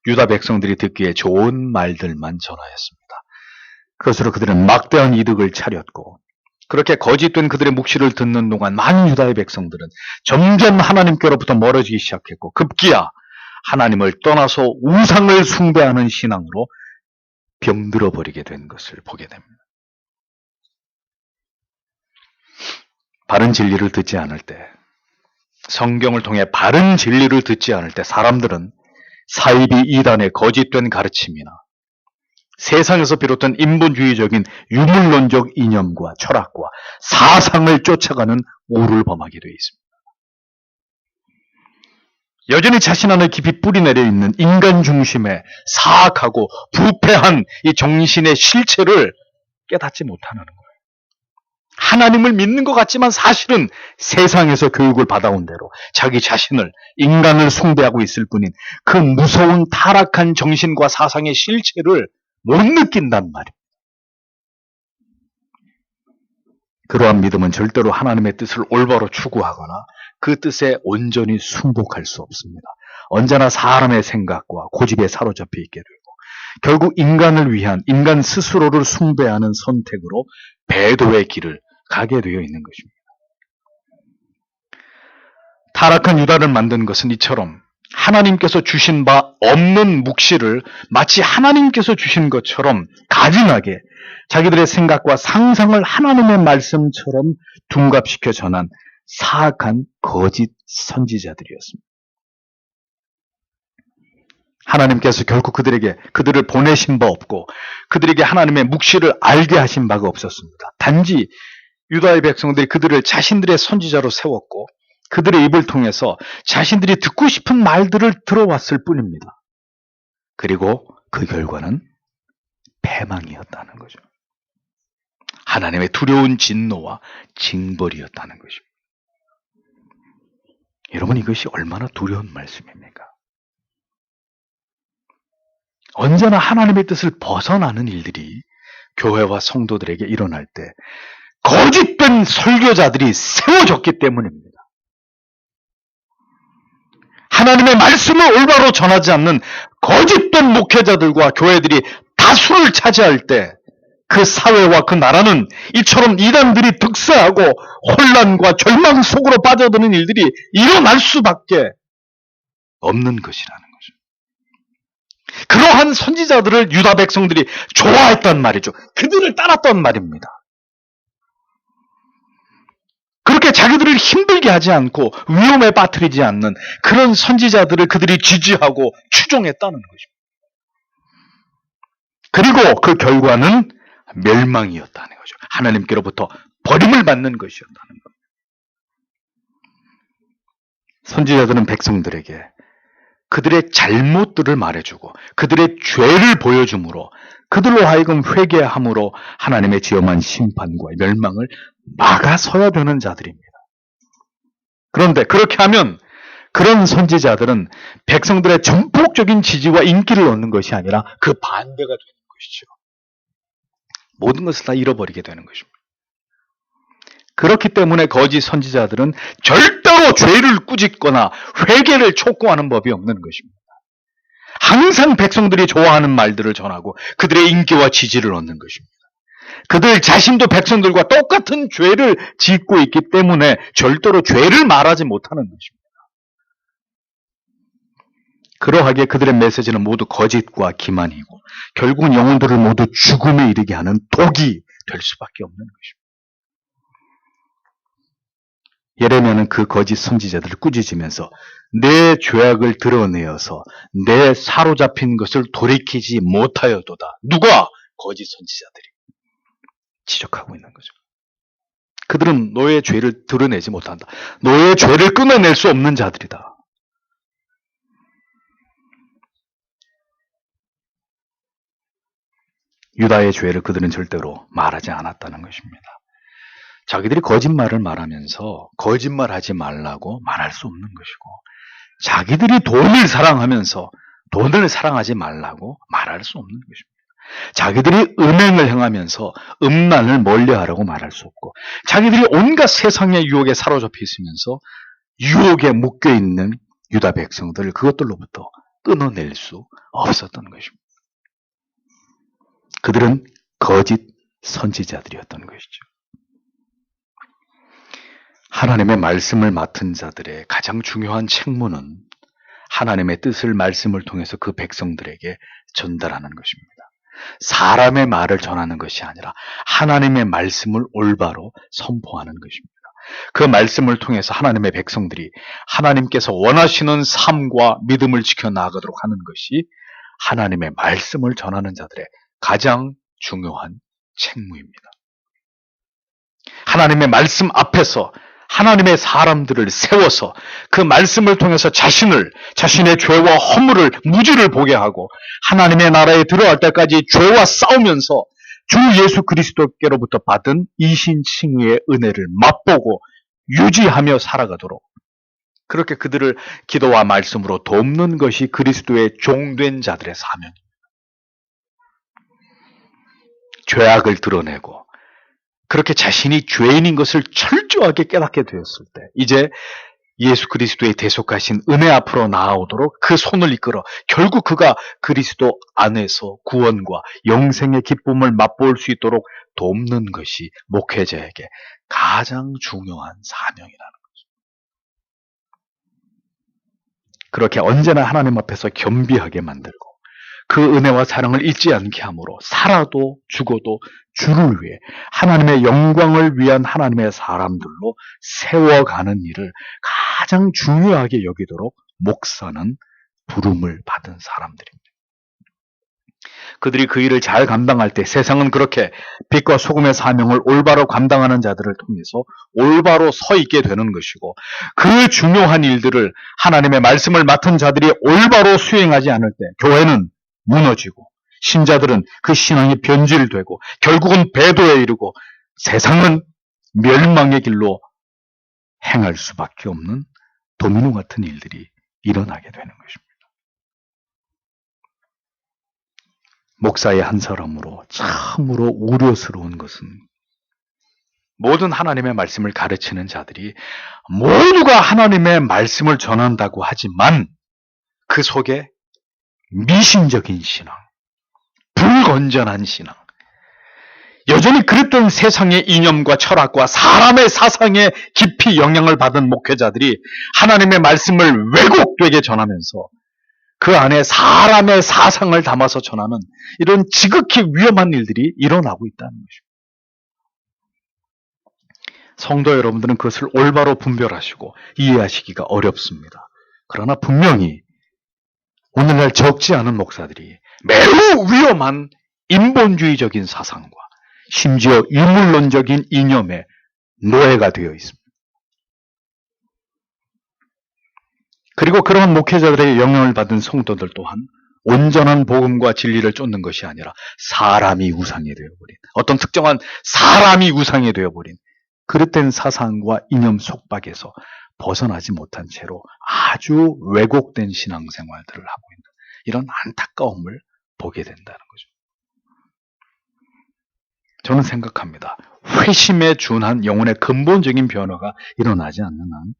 S1: 유다 백성들이 듣기에 좋은 말들만 전하였습니다. 그것으로 그들은 막대한 이득을 차렸고, 그렇게 거짓된 그들의 묵시를 듣는 동안 많은 유다의 백성들은 점점 하나님께로부터 멀어지기 시작했고, 급기야 하나님을 떠나서 우상을 숭배하는 신앙으로 병들어 버리게 된 것을 보게 됩니다. 바른 진리를 듣지 않을 때, 성경을 통해 바른 진리를 듣지 않을 때 사람들은 사이비 이단의 거짓된 가르침이나 세상에서 비롯된 인본주의적인 유물론적 이념과 철학과 사상을 쫓아가는 오를 범하게 되어 있습니다. 여전히 자신 안에 깊이 뿌리내려 있는 인간 중심의 사악하고 부패한 이 정신의 실체를 깨닫지 못하는 거예요. 하나님을 믿는 것 같지만 사실은 세상에서 교육을 받아온 대로 자기 자신을, 인간을 숭배하고 있을 뿐인 그 무서운 타락한 정신과 사상의 실체를 못 느낀단 말이에요. 그러한 믿음은 절대로 하나님의 뜻을 올바로 추구하거나 그 뜻에 온전히 순복할 수 없습니다. 언제나 사람의 생각과 고집에 사로잡혀 있게 되고 결국 인간을 위한 인간 스스로를 숭배하는 선택으로 배도의 길을 가게 되어 있는 것입니다. 타락한 유다를 만든 것은 이처럼 하나님께서 주신 바 없는 묵시를 마치 하나님께서 주신 것처럼 가증하게 자기들의 생각과 상상을 하나님의 말씀처럼 둔갑시켜 전한 사악한 거짓 선지자들이었습니다. 하나님께서 결국 그들을 보내신 바 없고 그들에게 하나님의 묵시를 알게 하신 바가 없었습니다. 단지 유다의 백성들이 그들을 자신들의 선지자로 세웠고 그들의 입을 통해서 자신들이 듣고 싶은 말들을 들어왔을 뿐입니다. 그리고 그 결과는 패망이었다는 거죠. 하나님의 두려운 진노와 징벌이었다는 것입니다. 여러분, 이것이 얼마나 두려운 말씀입니까? 언제나 하나님의 뜻을 벗어나는 일들이 교회와 성도들에게 일어날 때 거짓된 설교자들이 세워졌기 때문입니다. 하나님의 말씀을 올바로 전하지 않는 거짓된 목회자들과 교회들이 다수를 차지할 때 그 사회와 그 나라는 이처럼 이단들이 득세하고 혼란과 절망 속으로 빠져드는 일들이 일어날 수밖에 없는 것이라는 거죠. 그러한 선지자들을 유다 백성들이 좋아했단 말이죠. 그들을 따랐단 말입니다. 그렇게 자기들을 힘들게 하지 않고 위험에 빠뜨리지 않는 그런 선지자들을 그들이 지지하고 추종했다는 것입니다. 그리고 그 결과는 멸망이었다는 거죠. 하나님께로부터 버림을 받는 것이었다는 겁니다. 선지자들은 백성들에게 그들의 잘못들을 말해주고 그들의 죄를 보여줌으로 그들로 하여금 회개함으로 하나님의 지엄한 심판과 멸망을 막아서야 되는 자들입니다. 그런데 그렇게 하면 그런 선지자들은 백성들의 전폭적인 지지와 인기를 얻는 것이 아니라 그 반대가 되는 것이죠. 모든 것을 다 잃어버리게 되는 것입니다. 그렇기 때문에 거짓 선지자들은 절대로 죄를 꾸짖거나 회개를 촉구하는 법이 없는 것입니다. 항상 백성들이 좋아하는 말들을 전하고 그들의 인기와 지지를 얻는 것입니다. 그들 자신도 백성들과 똑같은 죄를 짓고 있기 때문에 절대로 죄를 말하지 못하는 것입니다. 그러하기에 그들의 메시지는 모두 거짓과 기만이고 결국은 영혼들을 모두 죽음에 이르게 하는 독이 될 수밖에 없는 것입니다. 예레미야는 그 거짓 선지자들을 꾸짖으면서 내 죄악을 드러내어서 내 사로잡힌 것을 돌이키지 못하여도다. 누가? 거짓 선지자들이 지적하고 있는 거죠. 그들은 너의 죄를 드러내지 못한다. 너의 죄를 끊어낼 수 없는 자들이다. 유다의 죄를 그들은 절대로 말하지 않았다는 것입니다. 자기들이 거짓말을 말하면서 거짓말하지 말라고 말할 수 없는 것이고, 자기들이 돈을 사랑하면서 돈을 사랑하지 말라고 말할 수 없는 것입니다. 자기들이 음행을 행하면서 음란을 멀리하라고 말할 수 없고, 자기들이 온갖 세상의 유혹에 사로잡혀 있으면서 유혹에 묶여 있는 유다 백성들을 그것들로부터 끊어낼 수 없었던 것입니다. 그들은 거짓 선지자들이었던 것이죠. 하나님의 말씀을 맡은 자들의 가장 중요한 책무는 하나님의 뜻을 말씀을 통해서 그 백성들에게 전달하는 것입니다. 사람의 말을 전하는 것이 아니라 하나님의 말씀을 올바로 선포하는 것입니다. 그 말씀을 통해서 하나님의 백성들이 하나님께서 원하시는 삶과 믿음을 지켜나가도록 하는 것이 하나님의 말씀을 전하는 자들의 가장 중요한 책무입니다. 하나님의 말씀 앞에서 하나님의 사람들을 세워서 그 말씀을 통해서 자신의 죄와 허물을, 무지를 보게 하고 하나님의 나라에 들어갈 때까지 죄와 싸우면서 주 예수 그리스도께로부터 받은 이신칭의의 은혜를 맛보고 유지하며 살아가도록, 그렇게 그들을 기도와 말씀으로 돕는 것이 그리스도의 종된 자들의 사명입니다. 죄악을 드러내고 그렇게 자신이 죄인인 것을 철저하게 깨닫게 되었을 때, 이제 예수 그리스도의 대속하신 은혜 앞으로 나아오도록 그 손을 이끌어 결국 그가 그리스도 안에서 구원과 영생의 기쁨을 맛볼 수 있도록 돕는 것이 목회자에게 가장 중요한 사명이라는 거죠. 그렇게 언제나 하나님 앞에서 겸비하게 만들고 그 은혜와 사랑을 잊지 않게 함으로 살아도 죽어도 주를 위해 하나님의 영광을 위한 하나님의 사람들로 세워가는 일을 가장 중요하게 여기도록 목사는 부름을 받은 사람들입니다. 그들이 그 일을 잘 감당할 때 세상은 그렇게 빛과 소금의 사명을 올바로 감당하는 자들을 통해서 올바로 서 있게 되는 것이고, 그 중요한 일들을 하나님의 말씀을 맡은 자들이 올바로 수행하지 않을 때 교회는 무너지고 신자들은 그 신앙이 변질되고 결국은 배도에 이르고 세상은 멸망의 길로 행할 수밖에 없는 도미노 같은 일들이 일어나게 되는 것입니다. 목사의 한 사람으로 참으로 우려스러운 것은 모든 하나님의 말씀을 가르치는 자들이 모두가 하나님의 말씀을 전한다고 하지만 그 속에 미신적인 신앙, 불건전한 신앙, 여전히 그랬던 세상의 이념과 철학과 사람의 사상에 깊이 영향을 받은 목회자들이 하나님의 말씀을 왜곡되게 전하면서 그 안에 사람의 사상을 담아서 전하는 이런 지극히 위험한 일들이 일어나고 있다는 것입니다. 성도 여러분들은 그것을 올바로 분별하시고 이해하시기가 어렵습니다. 그러나 분명히 오늘날 적지 않은 목사들이 매우 위험한 인본주의적인 사상과 심지어 유물론적인 이념의 노예가 되어 있습니다. 그리고 그러한 목회자들의 영향을 받은 성도들 또한 온전한 복음과 진리를 쫓는 것이 아니라 사람이 우상이 되어버린, 어떤 특정한 사람이 우상이 되어버린 그릇된 사상과 이념 속박에서 벗어나지 못한 채로 아주 왜곡된 신앙생활들을 하고 있는 이런 안타까움을 보게 된다는 거죠. 저는 생각합니다. 회심에 준한 영혼의 근본적인 변화가 일어나지 않는 한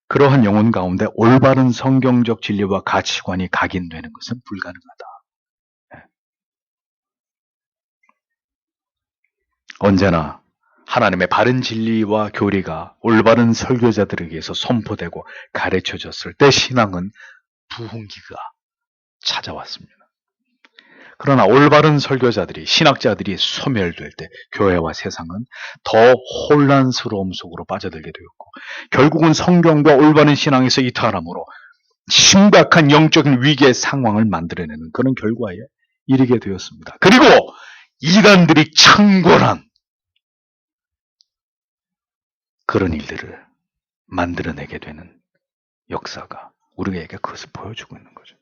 S1: 그러한 영혼 가운데 올바른 성경적 진리와 가치관이 각인되는 것은 불가능하다. 언제나 하나님의 바른 진리와 교리가 올바른 설교자들에게서 선포되고 가르쳐졌을 때 신앙은 부흥기가 찾아왔습니다. 그러나 올바른 설교자들이, 신학자들이 소멸될 때 교회와 세상은 더 혼란스러움 속으로 빠져들게 되었고 결국은 성경과 올바른 신앙에서 이탈함으로 심각한 영적인 위기의 상황을 만들어내는 그런 결과에 이르게 되었습니다. 그리고 이단들이 창궐한 그런 일들을 만들어내게 되는 역사가 우리에게 그것을 보여주고 있는 거죠.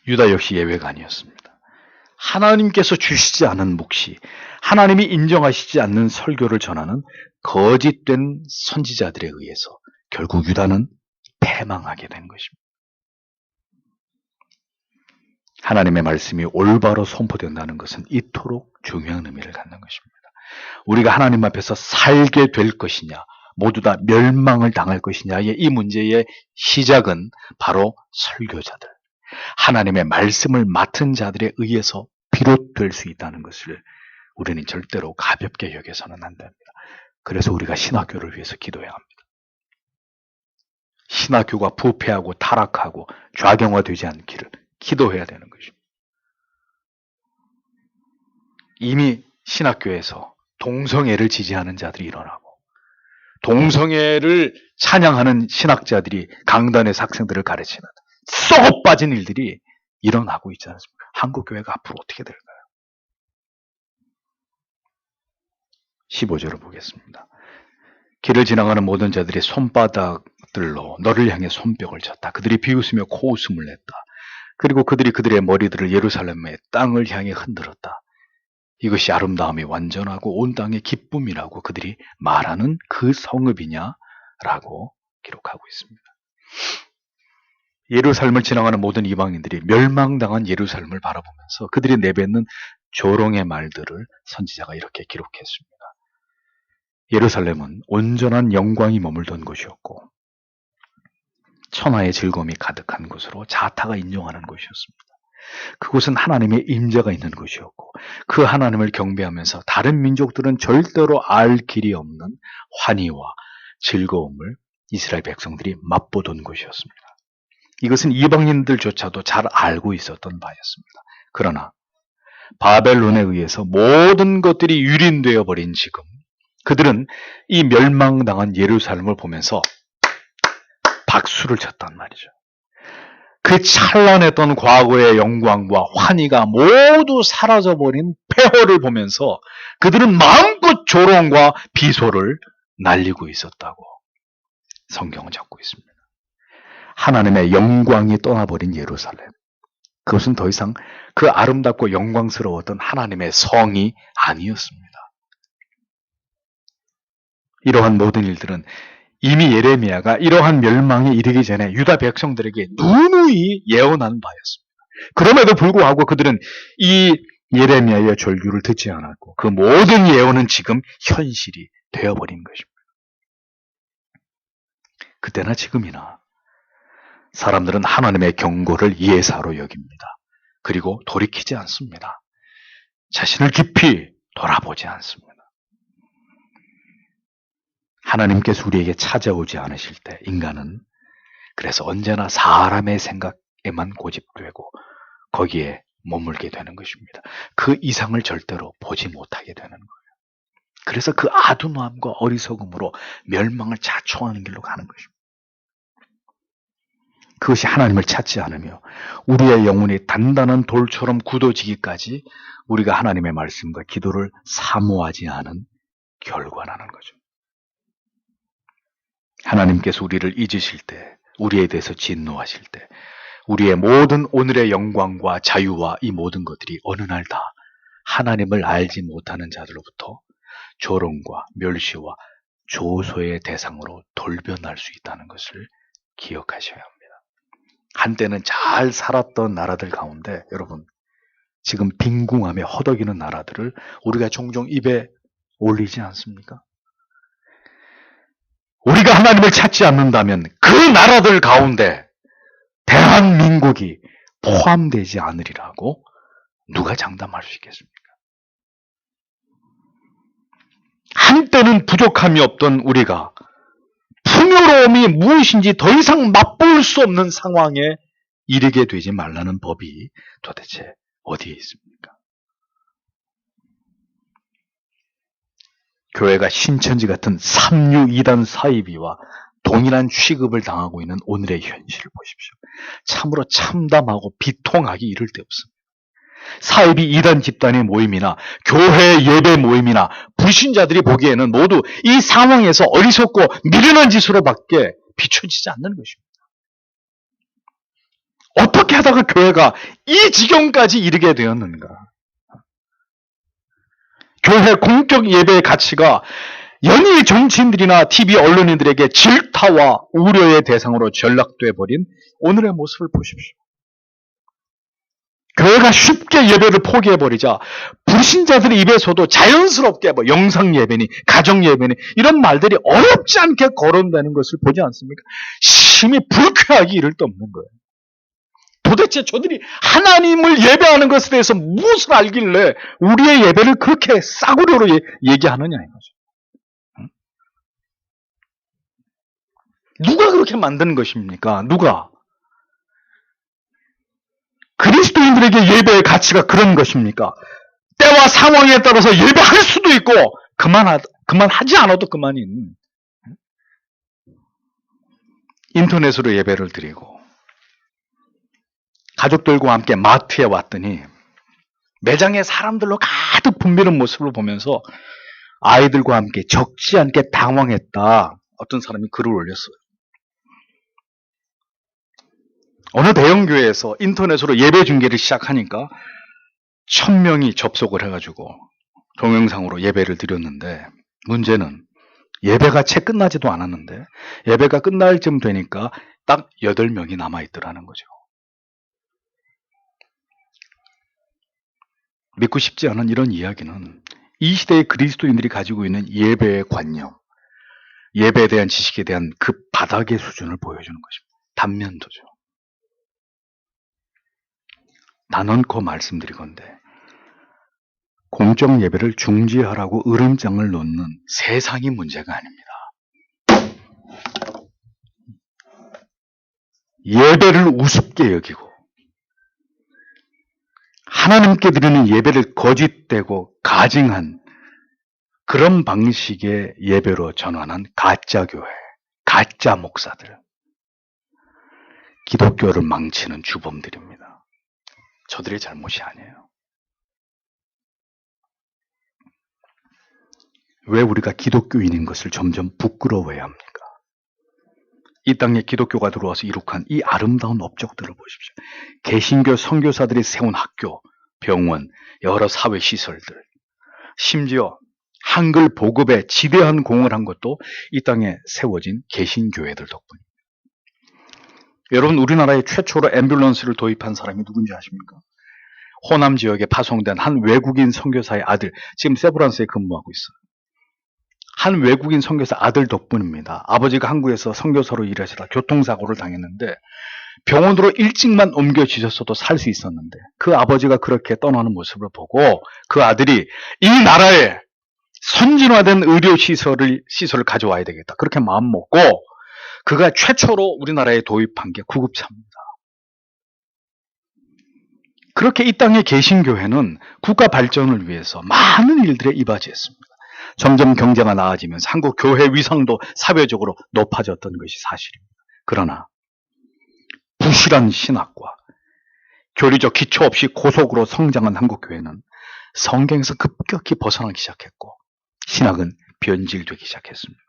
S1: 유다 역시 예외가 아니었습니다. 하나님께서 주시지 않은 묵시, 하나님이 인정하시지 않는 설교를 전하는 거짓된 선지자들에 의해서 결국 유다는 패망하게 된 것입니다. 하나님의 말씀이 올바로 선포된다는 것은 이토록 중요한 의미를 갖는 것입니다. 우리가 하나님 앞에서 살게 될 것이냐, 모두 다 멸망을 당할 것이냐의 이 문제의 시작은 바로 설교자들, 하나님의 말씀을 맡은 자들에 의해서 비롯될 수 있다는 것을 우리는 절대로 가볍게 여겨서는 안 됩니다. 그래서 우리가 신학교를 위해서 기도해야 합니다. 신학교가 부패하고 타락하고 좌경화되지 않기를 기도해야 되는 것입니다. 이미 신학교에서 동성애를 지지하는 자들이 일어나고 동성애를 찬양하는 신학자들이 강단에서 학생들을 가르치는 썩어 빠진 일들이 일어나고 있지 않습니까? 한국 교회가 앞으로 어떻게 될까요? 15절을 보겠습니다. 길을 지나가는 모든 자들이 손바닥들로 너를 향해 손뼉을 쳤다. 그들이 비웃으며 코웃음을 냈다. 그리고 그들이 그들의 머리들을 예루살렘의 땅을 향해 흔들었다. 이것이 아름다움이 완전하고 온 땅의 기쁨이라고 그들이 말하는 그 성읍이냐라고 기록하고 있습니다. 예루살렘을 지나가는 모든 이방인들이 멸망당한 예루살렘을 바라보면서 그들이 내뱉는 조롱의 말들을 선지자가 이렇게 기록했습니다. 예루살렘은 온전한 영광이 머물던 곳이었고 천하의 즐거움이 가득한 곳으로 자타가 인정하는 곳이었습니다. 그곳은 하나님의 임재가 있는 곳이었고 그 하나님을 경배하면서 다른 민족들은 절대로 알 길이 없는 환희와 즐거움을 이스라엘 백성들이 맛보던 곳이었습니다. 이것은 이방인들조차도 잘 알고 있었던 바였습니다. 그러나 바벨론에 의해서 모든 것들이 유린되어 버린 지금 그들은 이 멸망당한 예루살렘을 보면서 박수를 쳤단 말이죠. 그 찬란했던 과거의 영광과 환희가 모두 사라져버린 폐허를 보면서 그들은 마음껏 조롱과 비소를 날리고 있었다고 성경은 적고 있습니다. 하나님의 영광이 떠나버린 예루살렘, 그것은 더 이상 그 아름답고 영광스러웠던 하나님의 성이 아니었습니다. 이러한 모든 일들은 이미 예레미야가 이러한 멸망에 이르기 전에 유다 백성들에게 누누이 예언한 바였습니다. 그럼에도 불구하고 그들은 이 예레미야의 절규를 듣지 않았고 그 모든 예언은 지금 현실이 되어버린 것입니다. 그때나 지금이나 사람들은 하나님의 경고를 예사로 여깁니다. 그리고 돌이키지 않습니다. 자신을 깊이 돌아보지 않습니다. 하나님께서 우리에게 찾아오지 않으실 때 인간은 그래서 언제나 사람의 생각에만 고집되고 거기에 머물게 되는 것입니다. 그 이상을 절대로 보지 못하게 되는 거예요. 그래서 그 아둔함과 어리석음으로 멸망을 자초하는 길로 가는 것입니다. 그것이 하나님을 찾지 않으며 우리의 영혼이 단단한 돌처럼 굳어지기까지 우리가 하나님의 말씀과 기도를 사모하지 않은 결과라는 거죠. 하나님께서 우리를 잊으실 때, 우리에 대해서 진노하실 때, 우리의 모든 오늘의 영광과 자유와 이 모든 것들이 어느 날 다 하나님을 알지 못하는 자들로부터 조롱과 멸시와 조소의 대상으로 돌변할 수 있다는 것을 기억하셔야 합니다. 한때는 잘 살았던 나라들 가운데 여러분 지금 빈궁함에 허덕이는 나라들을 우리가 종종 입에 올리지 않습니까? 우리가 하나님을 찾지 않는다면 그 나라들 가운데 대한민국이 포함되지 않으리라고 누가 장담할 수 있겠습니까? 한때는 부족함이 없던 우리가 풍요로움이 무엇인지 더 이상 맛볼 수 없는 상황에 이르게 되지 말라는 법이 도대체 어디에 있습니까? 교회가 신천지 같은 삼류 이단 사이비와 동일한 취급을 당하고 있는 오늘의 현실을 보십시오. 참으로 참담하고 비통하기 이를 데 없습니다. 사이비 이단 집단의 모임이나 교회 예배 모임이나 불신자들이 보기에는 모두 이 상황에서 어리석고 미련한 짓으로밖에 비춰지지 않는 것입니다. 어떻게 하다가 교회가 이 지경까지 이르게 되었는가? 교회 공적 예배의 가치가 연일 정치인들이나 TV 언론인들에게 질타와 우려의 대상으로 전락돼 버린 오늘의 모습을 보십시오. 교회가 쉽게 예배를 포기해버리자 불신자들의 입에서도 자연스럽게 영상 예배니 가정 예배니 이런 말들이 어렵지 않게 거론되는 것을 보지 않습니까? 심히 불쾌하기 이를 데 없는 거예요. 도대체 저들이 하나님을 예배하는 것에 대해서 무엇을 알길래 우리의 예배를 그렇게 싸구려로 얘기하느냐 이거죠. 누가 그렇게 만드는 것입니까? 누가? 그리스도인들에게 예배의 가치가 그런 것입니까? 때와 상황에 따라서 예배할 수도 있고 그만하지 않아도 그만인 인터넷으로 예배를 드리고 가족들과 함께 마트에 왔더니 매장에 사람들로 가득 붐비는 모습을 보면서 아이들과 함께 적지 않게 당황했다. 어떤 사람이 글을 올렸어요. 어느 대형교회에서 인터넷으로 예배 중계를 시작하니까 1000명이 접속을 해가지고 동영상으로 예배를 드렸는데 문제는 예배가 채 끝나지도 않았는데 예배가 끝날 쯤 되니까 딱 8명이 남아있더라는 거죠. 믿고 싶지 않은 이런 이야기는 이 시대의 그리스도인들이 가지고 있는 예배의 관념, 예배에 대한 지식에 대한 그 바닥의 수준을 보여주는 것입니다. 단면도죠. 단언코 말씀드리건대 공적 예배를 중지하라고 으름장을 놓는 세상이 문제가 아닙니다. 예배를 우습게 여기고 하나님께 드리는 예배를 거짓되고 가증한 그런 방식의 예배로 전환한 가짜 교회, 가짜 목사들, 기독교를 망치는 주범들입니다. 저들의 잘못이 아니에요. 왜 우리가 기독교인인 것을 점점 부끄러워해야 합니까? 이 땅에 기독교가 들어와서 이룩한 이 아름다운 업적들을 보십시오. 개신교 선교사들이 세운 학교, 병원, 여러 사회시설들, 심지어 한글 보급에 지대한 공을 한 것도 이 땅에 세워진 개신교회들 덕분입니다. 여러분, 우리나라에 최초로 앰뷸런스를 도입한 사람이 누군지 아십니까? 호남 지역에 파송된 한 외국인 선교사의 아들, 지금 세브란스에 근무하고 있어요. 한 외국인 선교사 아들 덕분입니다. 아버지가 한국에서 선교사로 일하시다 교통사고를 당했는데 병원으로 일찍만 옮겨지셨어도 살 수 있었는데 그 아버지가 그렇게 떠나는 모습을 보고 그 아들이 이 나라에 선진화된 의료시설을 가져와야 되겠다. 그렇게 마음먹고 그가 최초로 우리나라에 도입한 게 구급차입니다. 그렇게 이 땅에 계신 교회는 국가 발전을 위해서 많은 일들에 이바지했습니다. 점점 경제가 나아지면서 한국 교회 위상도 사회적으로 높아졌던 것이 사실입니다. 그러나 부실한 신학과 교리적 기초 없이 고속으로 성장한 한국 교회는 성경에서 급격히 벗어나기 시작했고 신학은 변질되기 시작했습니다.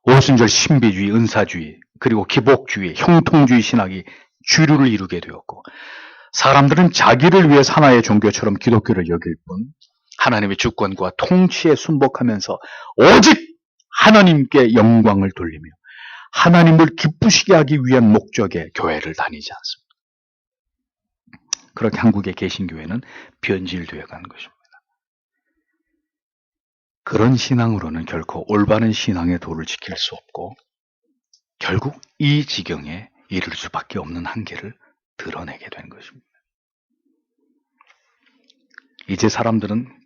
S1: 오순절 신비주의, 은사주의, 그리고 기복주의, 형통주의 신학이 주류를 이루게 되었고 사람들은 자기를 위해 하나의 종교처럼 기독교를 여길 뿐 하나님의 주권과 통치에 순복하면서 오직 하나님께 영광을 돌리며 하나님을 기쁘시게 하기 위한 목적의 교회를 다니지 않습니다. 그렇게 한국의 개신교회는 변질되어 가는 것입니다. 그런 신앙으로는 결코 올바른 신앙의 도를 지킬 수 없고 결국 이 지경에 이를 수밖에 없는 한계를 드러내게 된 것입니다. 이제 사람들은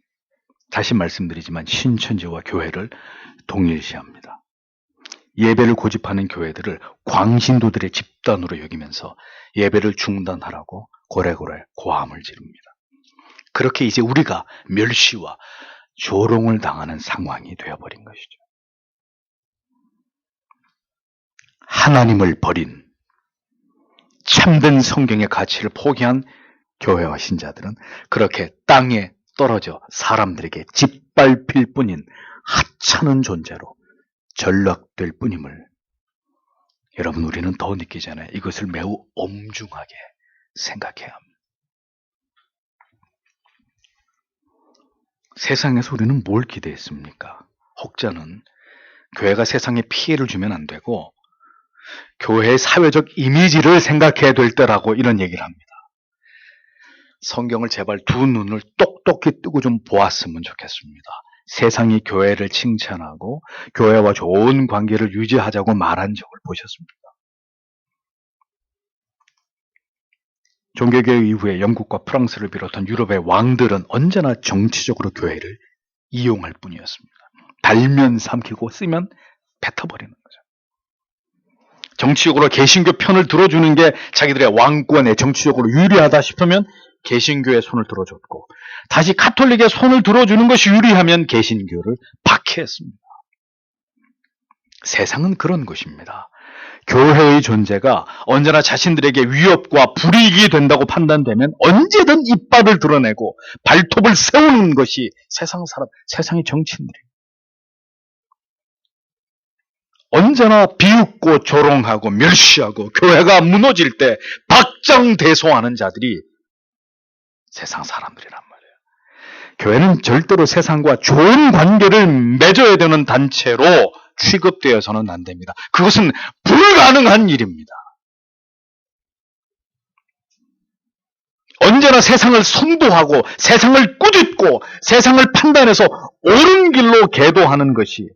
S1: 다시 말씀드리지만 신천지와 교회를 동일시합니다. 예배를 고집하는 교회들을 광신도들의 집단으로 여기면서 예배를 중단하라고 고래고래 고함을 지릅니다. 그렇게 이제 우리가 멸시와 조롱을 당하는 상황이 되어버린 것이죠. 하나님을 버린 참된 성경의 가치를 포기한 교회와 신자들은 그렇게 땅에 떨어져 사람들에게 짓밟힐 뿐인 하찮은 존재로 전락될 뿐임을 여러분 우리는 더 느끼잖아요. 이것을 매우 엄중하게 생각해야 합니다. 세상에서 우리는 뭘 기대했습니까? 혹자는 교회가 세상에 피해를 주면 안 되고 교회의 사회적 이미지를 생각해야 될 때라고 이런 얘기를 합니다. 성경을 제발 두 눈을 똑똑히 뜨고 좀 보았으면 좋겠습니다. 세상이 교회를 칭찬하고 교회와 좋은 관계를 유지하자고 말한 적을 보셨습니까? 종교개혁 이후에 영국과 프랑스를 비롯한 유럽의 왕들은 언제나 정치적으로 교회를 이용할 뿐이었습니다. 달면 삼키고 쓰면 뱉어버리는 거죠. 정치적으로 개신교 편을 들어주는 게 자기들의 왕권에 정치적으로 유리하다 싶으면 개신교의 손을 들어줬고, 다시 가톨릭의 손을 들어주는 것이 유리하면 개신교를 박해했습니다. 세상은 그런 것입니다. 교회의 존재가 언제나 자신들에게 위협과 불이익이 된다고 판단되면 언제든 이빨을 드러내고 발톱을 세우는 것이 세상 사람, 세상의 정치인들이에요. 언제나 비웃고 조롱하고 멸시하고 교회가 무너질 때 박장대소하는 자들이 세상 사람들이란 말이에요. 교회는 절대로 세상과 좋은 관계를 맺어야 되는 단체로 취급되어서는 안 됩니다. 그것은 불가능한 일입니다. 언제나 세상을 선도하고 세상을 꾸짖고 세상을 판단해서 옳은 길로 계도하는 것이,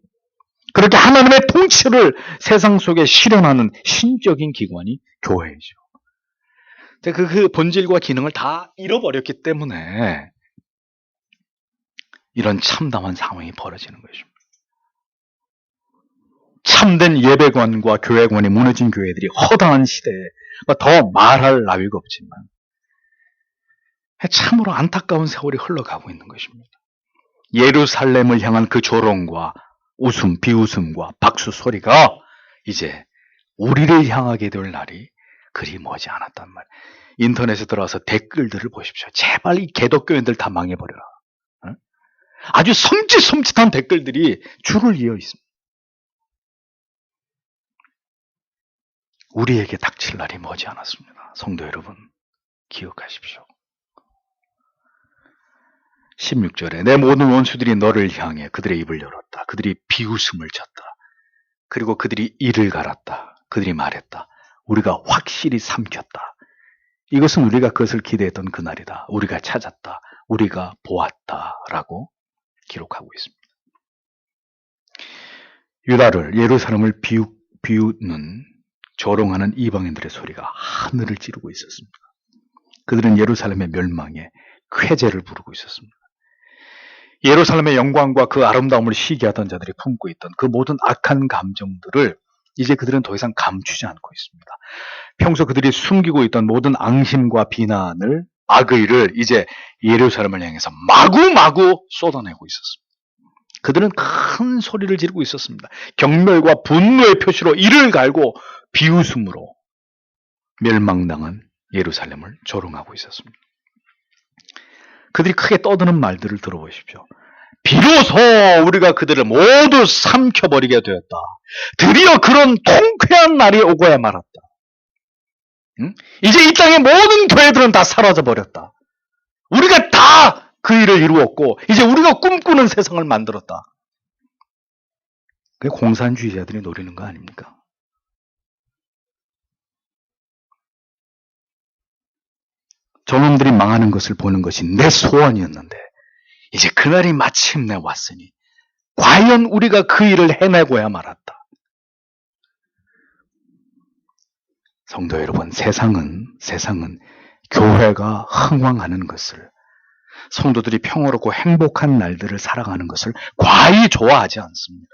S1: 그렇게 하나님의 통치를 세상 속에 실현하는 신적인 기관이 교회이죠. 그 본질과 기능을 다 잃어버렸기 때문에 이런 참담한 상황이 벌어지는 것입니다. 참된 예배관과 교회관이 무너진 교회들이 허다한 시대에 더 말할 나위가 없지만 참으로 안타까운 세월이 흘러가고 있는 것입니다. 예루살렘을 향한 그 조롱과 웃음, 비웃음과 박수 소리가 이제 우리를 향하게 될 날이 그리 머지 않았단 말이에요. 인터넷에 들어와서 댓글들을 보십시오. 제발 이 개독교인들 다 망해버려라. 아주 섬찟섬찟한 댓글들이 줄을 이어 있습니다. 우리에게 닥칠 날이 머지 않았습니다. 성도 여러분, 기억하십시오. 16절에 내 모든 원수들이 너를 향해 그들의 입을 열었다. 그들이 비웃음을 쳤다. 그리고 그들이 이를 갈았다. 그들이 말했다. 우리가 확실히 삼켰다. 이것은 우리가 그것을 기대했던 그날이다. 우리가 찾았다. 우리가 보았다라고 기록하고 있습니다. 유다를, 예루살렘을 비웃는 조롱하는 이방인들의 소리가 하늘을 찌르고 있었습니다. 그들은 예루살렘의 멸망에 쾌재를 부르고 있었습니다. 예루살렘의 영광과 그 아름다움을 시기하던 자들이 품고 있던 그 모든 악한 감정들을 이제 그들은 더 이상 감추지 않고 있습니다. 평소 그들이 숨기고 있던 모든 앙심과 비난을, 악의를 이제 예루살렘을 향해서 마구마구 쏟아내고 있었습니다. 그들은 큰 소리를 지르고 있었습니다. 경멸과 분노의 표시로 이를 갈고 비웃음으로 멸망당한 예루살렘을 조롱하고 있었습니다. 그들이 크게 떠드는 말들을 들어보십시오. 비로소 우리가 그들을 모두 삼켜버리게 되었다. 드디어 그런 통쾌한 날이 오고야 말았다. 이제 이 땅의 모든 교회들은 다 사라져버렸다. 우리가 다 그 일을 이루었고 이제 우리가 꿈꾸는 세상을 만들었다. 그게 공산주의자들이 노리는 거 아닙니까? 저놈들이 망하는 것을 보는 것이 내 소원이었는데 이제 그날이 마침내 왔으니 과연 우리가 그 일을 해내고야 말았다. 성도 여러분, 세상은 교회가 흥왕하는 것을, 성도들이 평화롭고 행복한 날들을 살아가는 것을 과히 좋아하지 않습니다.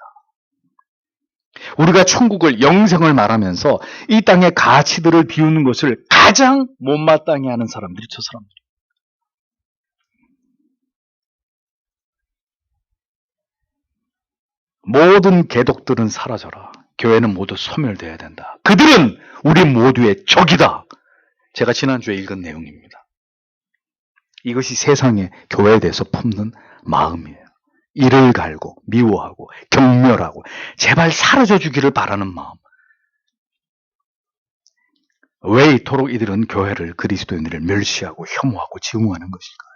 S1: 우리가 천국을, 영생을 말하면서 이 땅의 가치들을 비우는 것을 가장 못마땅해 하는 사람들이 저 사람들이에요. 모든 개독들은 사라져라. 교회는 모두 소멸되어야 된다. 그들은 우리 모두의 적이다. 제가 지난주에 읽은 내용입니다. 이것이 세상의 교회에 대해서 품는 마음이에요. 이를 갈고 미워하고 경멸하고 제발 사라져 주기를 바라는 마음. 왜 이토록 이들은 교회를, 그리스도인들을 멸시하고 혐오하고 증오하는 것일까요?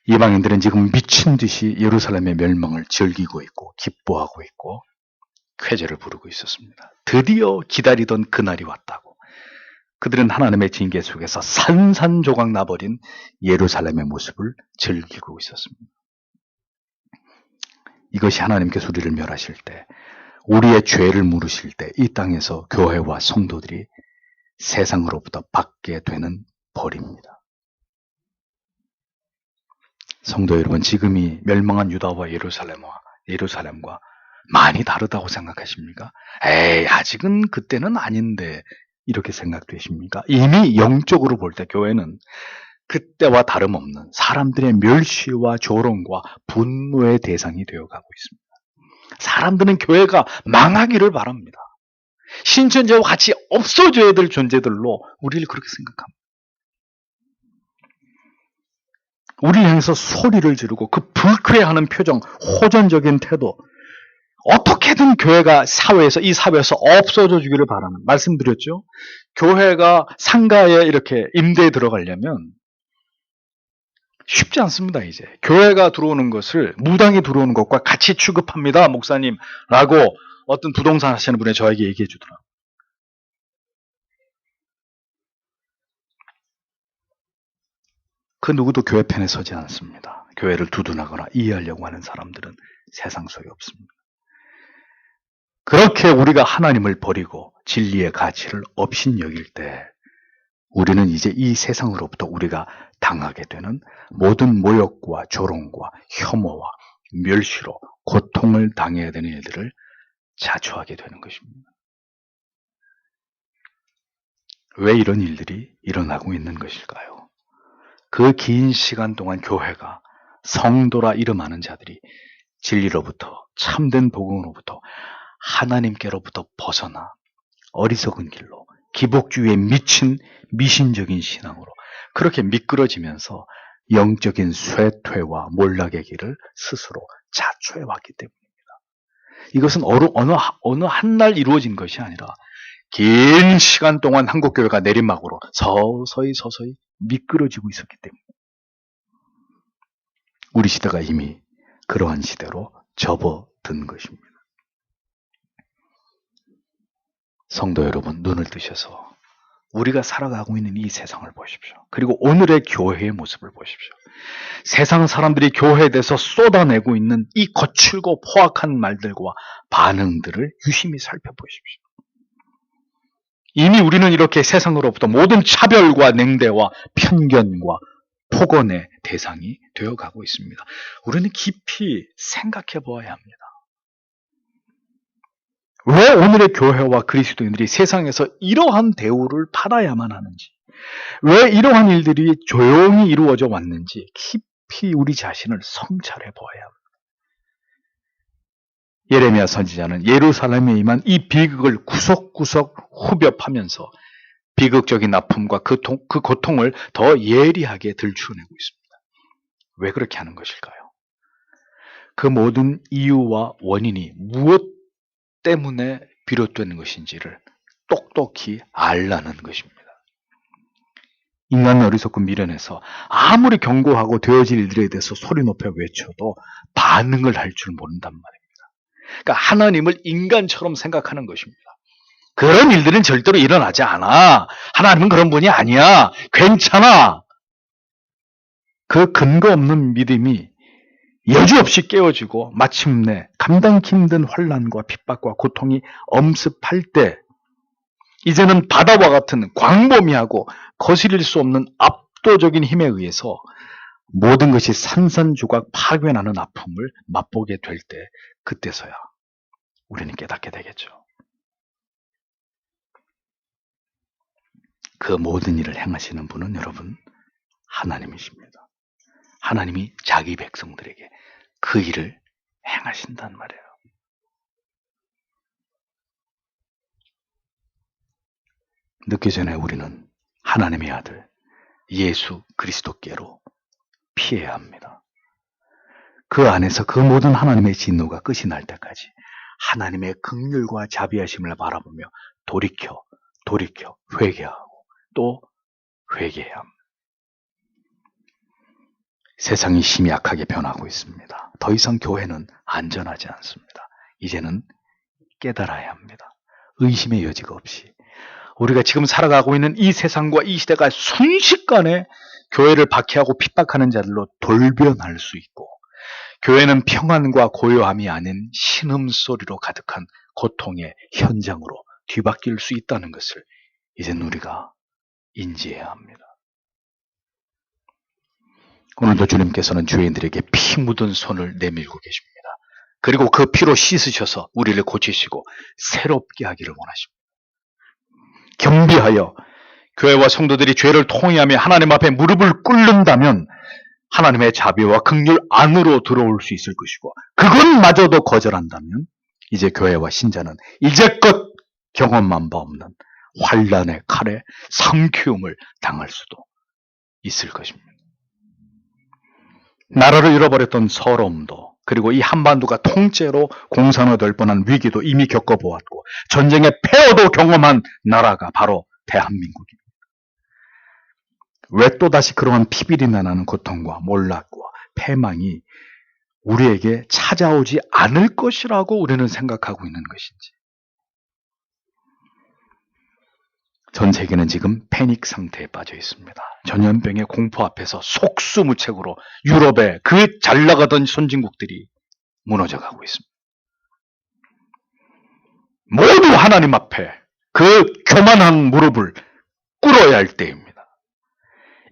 S1: 이방인들은 지금 미친 듯이 예루살렘의 멸망을 즐기고 있고 기뻐하고 있고 쾌제를 부르고 있었습니다. 드디어 기다리던 그날이 왔다고. 그들은 하나님의 징계 속에서 산산조각 나버린 예루살렘의 모습을 즐기고 있었습니다. 이것이 하나님께서 우리를 멸하실 때, 우리의 죄를 물으실 때 이 땅에서 교회와 성도들이 세상으로부터 받게 되는 벌입니다. 성도 여러분, 지금이 멸망한 유다와 예루살렘과 많이 다르다고 생각하십니까? 에이, 아직은 그때는 아닌데 이렇게 생각되십니까? 이미 영적으로 볼 때 교회는 그때와 다름없는 사람들의 멸시와 조롱과 분노의 대상이 되어가고 있습니다. 사람들은 교회가 망하기를 바랍니다. 신천지와 같이 없어져야 될 존재들로 우리를 그렇게 생각합니다. 우리를 향해서 소리를 지르고 그 불쾌해하는 표정, 호전적인 태도, 어떻게든 교회가 이 사회에서 없어져 주기를 바라는, 말씀드렸죠? 교회가 상가에 이렇게 임대에 들어가려면 쉽지 않습니다, 이제. 교회가 들어오는 것을, 무당이 들어오는 것과 같이 취급합니다, 목사님. 라고 어떤 부동산 하시는 분이 저에게 얘기해 주더라고요. 그 누구도 교회 편에 서지 않습니다. 교회를 두둔하거나 이해하려고 하는 사람들은 세상 속에 없습니다. 그렇게 우리가 하나님을 버리고 진리의 가치를 업신여길 때 우리는 이제 이 세상으로부터 우리가 당하게 되는 모든 모욕과 조롱과 혐오와 멸시로 고통을 당해야 되는 일들을 자초하게 되는 것입니다. 왜 이런 일들이 일어나고 있는 것일까요? 그 긴 시간 동안 교회가 성도라 이름하는 자들이 진리로부터, 참된 복음으로부터, 하나님께로부터 벗어나 어리석은 길로, 기복주의에 미친 미신적인 신앙으로 그렇게 미끄러지면서 영적인 쇠퇴와 몰락의 길을 스스로 자초해 왔기 때문입니다. 이것은 어느 한 날 이루어진 것이 아니라 긴 시간 동안 한국교회가 내리막으로 서서히 미끄러지고 있었기 때문입니다. 우리 시대가 이미 그러한 시대로 접어든 것입니다. 성도 여러분, 눈을 뜨셔서 우리가 살아가고 있는 이 세상을 보십시오. 그리고 오늘의 교회의 모습을 보십시오. 세상 사람들이 교회에 대해서 쏟아내고 있는 이 거칠고 포악한 말들과 반응들을 유심히 살펴보십시오. 이미 우리는 이렇게 세상으로부터 모든 차별과 냉대와 편견과 폭언의 대상이 되어가고 있습니다. 우리는 깊이 생각해 보아야 합니다. 왜 오늘의 교회와 그리스도인들이 세상에서 이러한 대우를 받아야만 하는지, 왜 이러한 일들이 조용히 이루어져 왔는지 깊이 우리 자신을 성찰해 보아야 합니다. 예레미야 선지자는 예루살렘에 임한 이 비극을 구석구석 후벼파면서 비극적인 아픔과 그 고통을 더 예리하게 들추어내고 있습니다. 왜 그렇게 하는 것일까요? 그 모든 이유와 원인이 무엇 때문에 비롯된 것인지를 똑똑히 알라는 것입니다. 인간은 어리석고 미련해서 아무리 경고하고 되어질 일들에 대해서 소리 높여 외쳐도 반응을 할 줄 모른단 말입니다. 그러니까 하나님을 인간처럼 생각하는 것입니다. 그런 일들은 절대로 일어나지 않아. 하나님은 그런 분이 아니야. 괜찮아. 그 근거 없는 믿음이 여지없이 깨어지고 마침내 감당기 힘든 환난과 핍박과 고통이 엄습할 때 이제는 바다와 같은 광범위하고 거스릴 수 없는 압도적인 힘에 의해서 모든 것이 산산조각 파괴나는 아픔을 맛보게 될 때 그때서야 우리는 깨닫게 되겠죠. 그 모든 일을 행하시는 분은 여러분 하나님이십니다. 하나님이 자기 백성들에게 그 일을 행하신단 말이에요. 늦기 전에 우리는 하나님의 아들 예수 그리스도께로 피해야 합니다. 그 안에서 그 모든 하나님의 진노가 끝이 날 때까지 하나님의 긍휼과 자비하심을 바라보며 돌이켜 회개하고 또 회개해야 합니다. 세상이 심약하게 변하고 있습니다. 더 이상 교회는 안전하지 않습니다. 이제는 깨달아야 합니다. 의심의 여지가 없이. 우리가 지금 살아가고 있는 이 세상과 이 시대가 순식간에 교회를 박해하고 핍박하는 자들로 돌변할 수 있고, 교회는 평안과 고요함이 아닌 신음소리로 가득한 고통의 현장으로 뒤바뀔 수 있다는 것을 이젠 우리가 인지해야 합니다. 오늘도 주님께서는 죄인들에게 피 묻은 손을 내밀고 계십니다. 그리고 그 피로 씻으셔서 우리를 고치시고 새롭게 하기를 원하십니다. 겸비하여 교회와 성도들이 죄를 통회하며 하나님 앞에 무릎을 꿇는다면 하나님의 자비와 긍휼 안으로 들어올 수 있을 것이고, 그것마저도 거절한다면 이제 교회와 신자는 이제껏 경험한 바 없는 환난의 칼에 삼키움을 당할 수도 있을 것입니다. 나라를 잃어버렸던 서러움도, 그리고 이 한반도가 통째로 공산화될 뻔한 위기도 이미 겪어보았고, 전쟁의 폐허도 경험한 나라가 바로 대한민국입니다. 왜 또다시 그러한 피비린내 나는 고통과 몰락과 패망이 우리에게 찾아오지 않을 것이라고 우리는 생각하고 있는 것인지. 전 세계는 지금 패닉 상태에 빠져 있습니다. 전염병의 공포 앞에서 속수무책으로 유럽의 그 잘나가던 선진국들이 무너져가고 있습니다. 모두 하나님 앞에 그 교만한 무릎을 꿇어야 할 때입니다.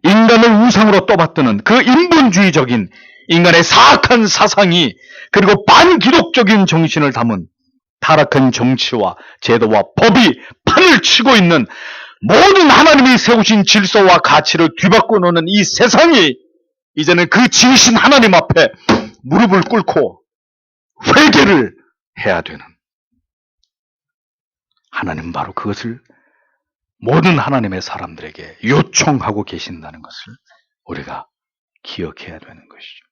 S1: 인간을 우상으로 떠받드는 그 인본주의적인 인간의 사악한 사상이, 그리고 반기독적인 정신을 담은 타락한 정치와 제도와 법이 판을 치고 있는 모든 하나님이 세우신 질서와 가치를 뒤바꿔 놓는 이 세상이 이제는 그 지으신 하나님 앞에 무릎을 꿇고 회개를 해야 되는, 하나님 바로 그것을 모든 하나님의 사람들에게 요청하고 계신다는 것을 우리가 기억해야 되는 것이죠.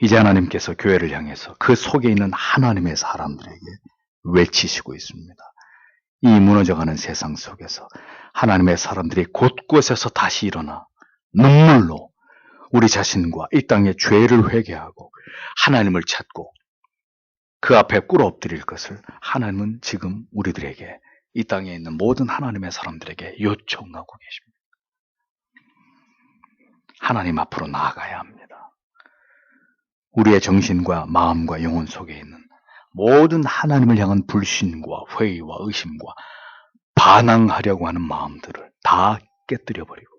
S1: 이제 하나님께서 교회를 향해서 그 속에 있는 하나님의 사람들에게 외치시고 있습니다. 이 무너져가는 세상 속에서 하나님의 사람들이 곳곳에서 다시 일어나 눈물로 우리 자신과 이 땅의 죄를 회개하고 하나님을 찾고 그 앞에 꿇어 엎드릴 것을 하나님은 지금 우리들에게, 이 땅에 있는 모든 하나님의 사람들에게 요청하고 계십니다. 하나님 앞으로 나아가야 합니다. 우리의 정신과 마음과 영혼 속에 있는 모든 하나님을 향한 불신과 회의와 의심과 반항하려고 하는 마음들을 다 깨뜨려버리고,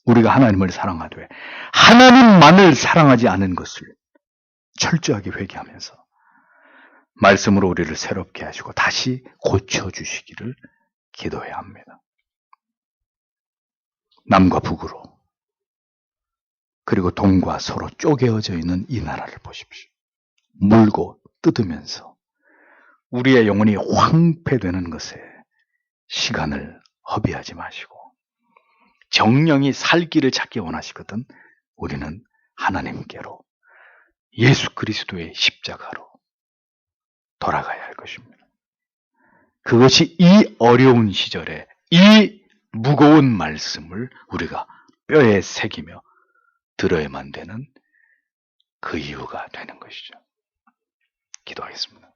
S1: 우리가 하나님을 사랑하되 하나님만을 사랑하지 않은 것을 철저하게 회개하면서 말씀으로 우리를 새롭게 하시고 다시 고쳐주시기를 기도해야 합니다. 남과 북으로, 그리고 동과 서로 쪼개어져 있는 이 나라를 보십시오. 물고 뜯으면서 우리의 영혼이 황폐되는 것에 시간을 허비하지 마시고, 정령이 살 길을 찾기 원하시거든 우리는 하나님께로, 예수 그리스도의 십자가로 돌아가야 할 것입니다. 그것이 이 어려운 시절에 이 무거운 말씀을 우리가 뼈에 새기며 들어야만 되는 그 이유가 되는 것이죠. 기도하겠습니다.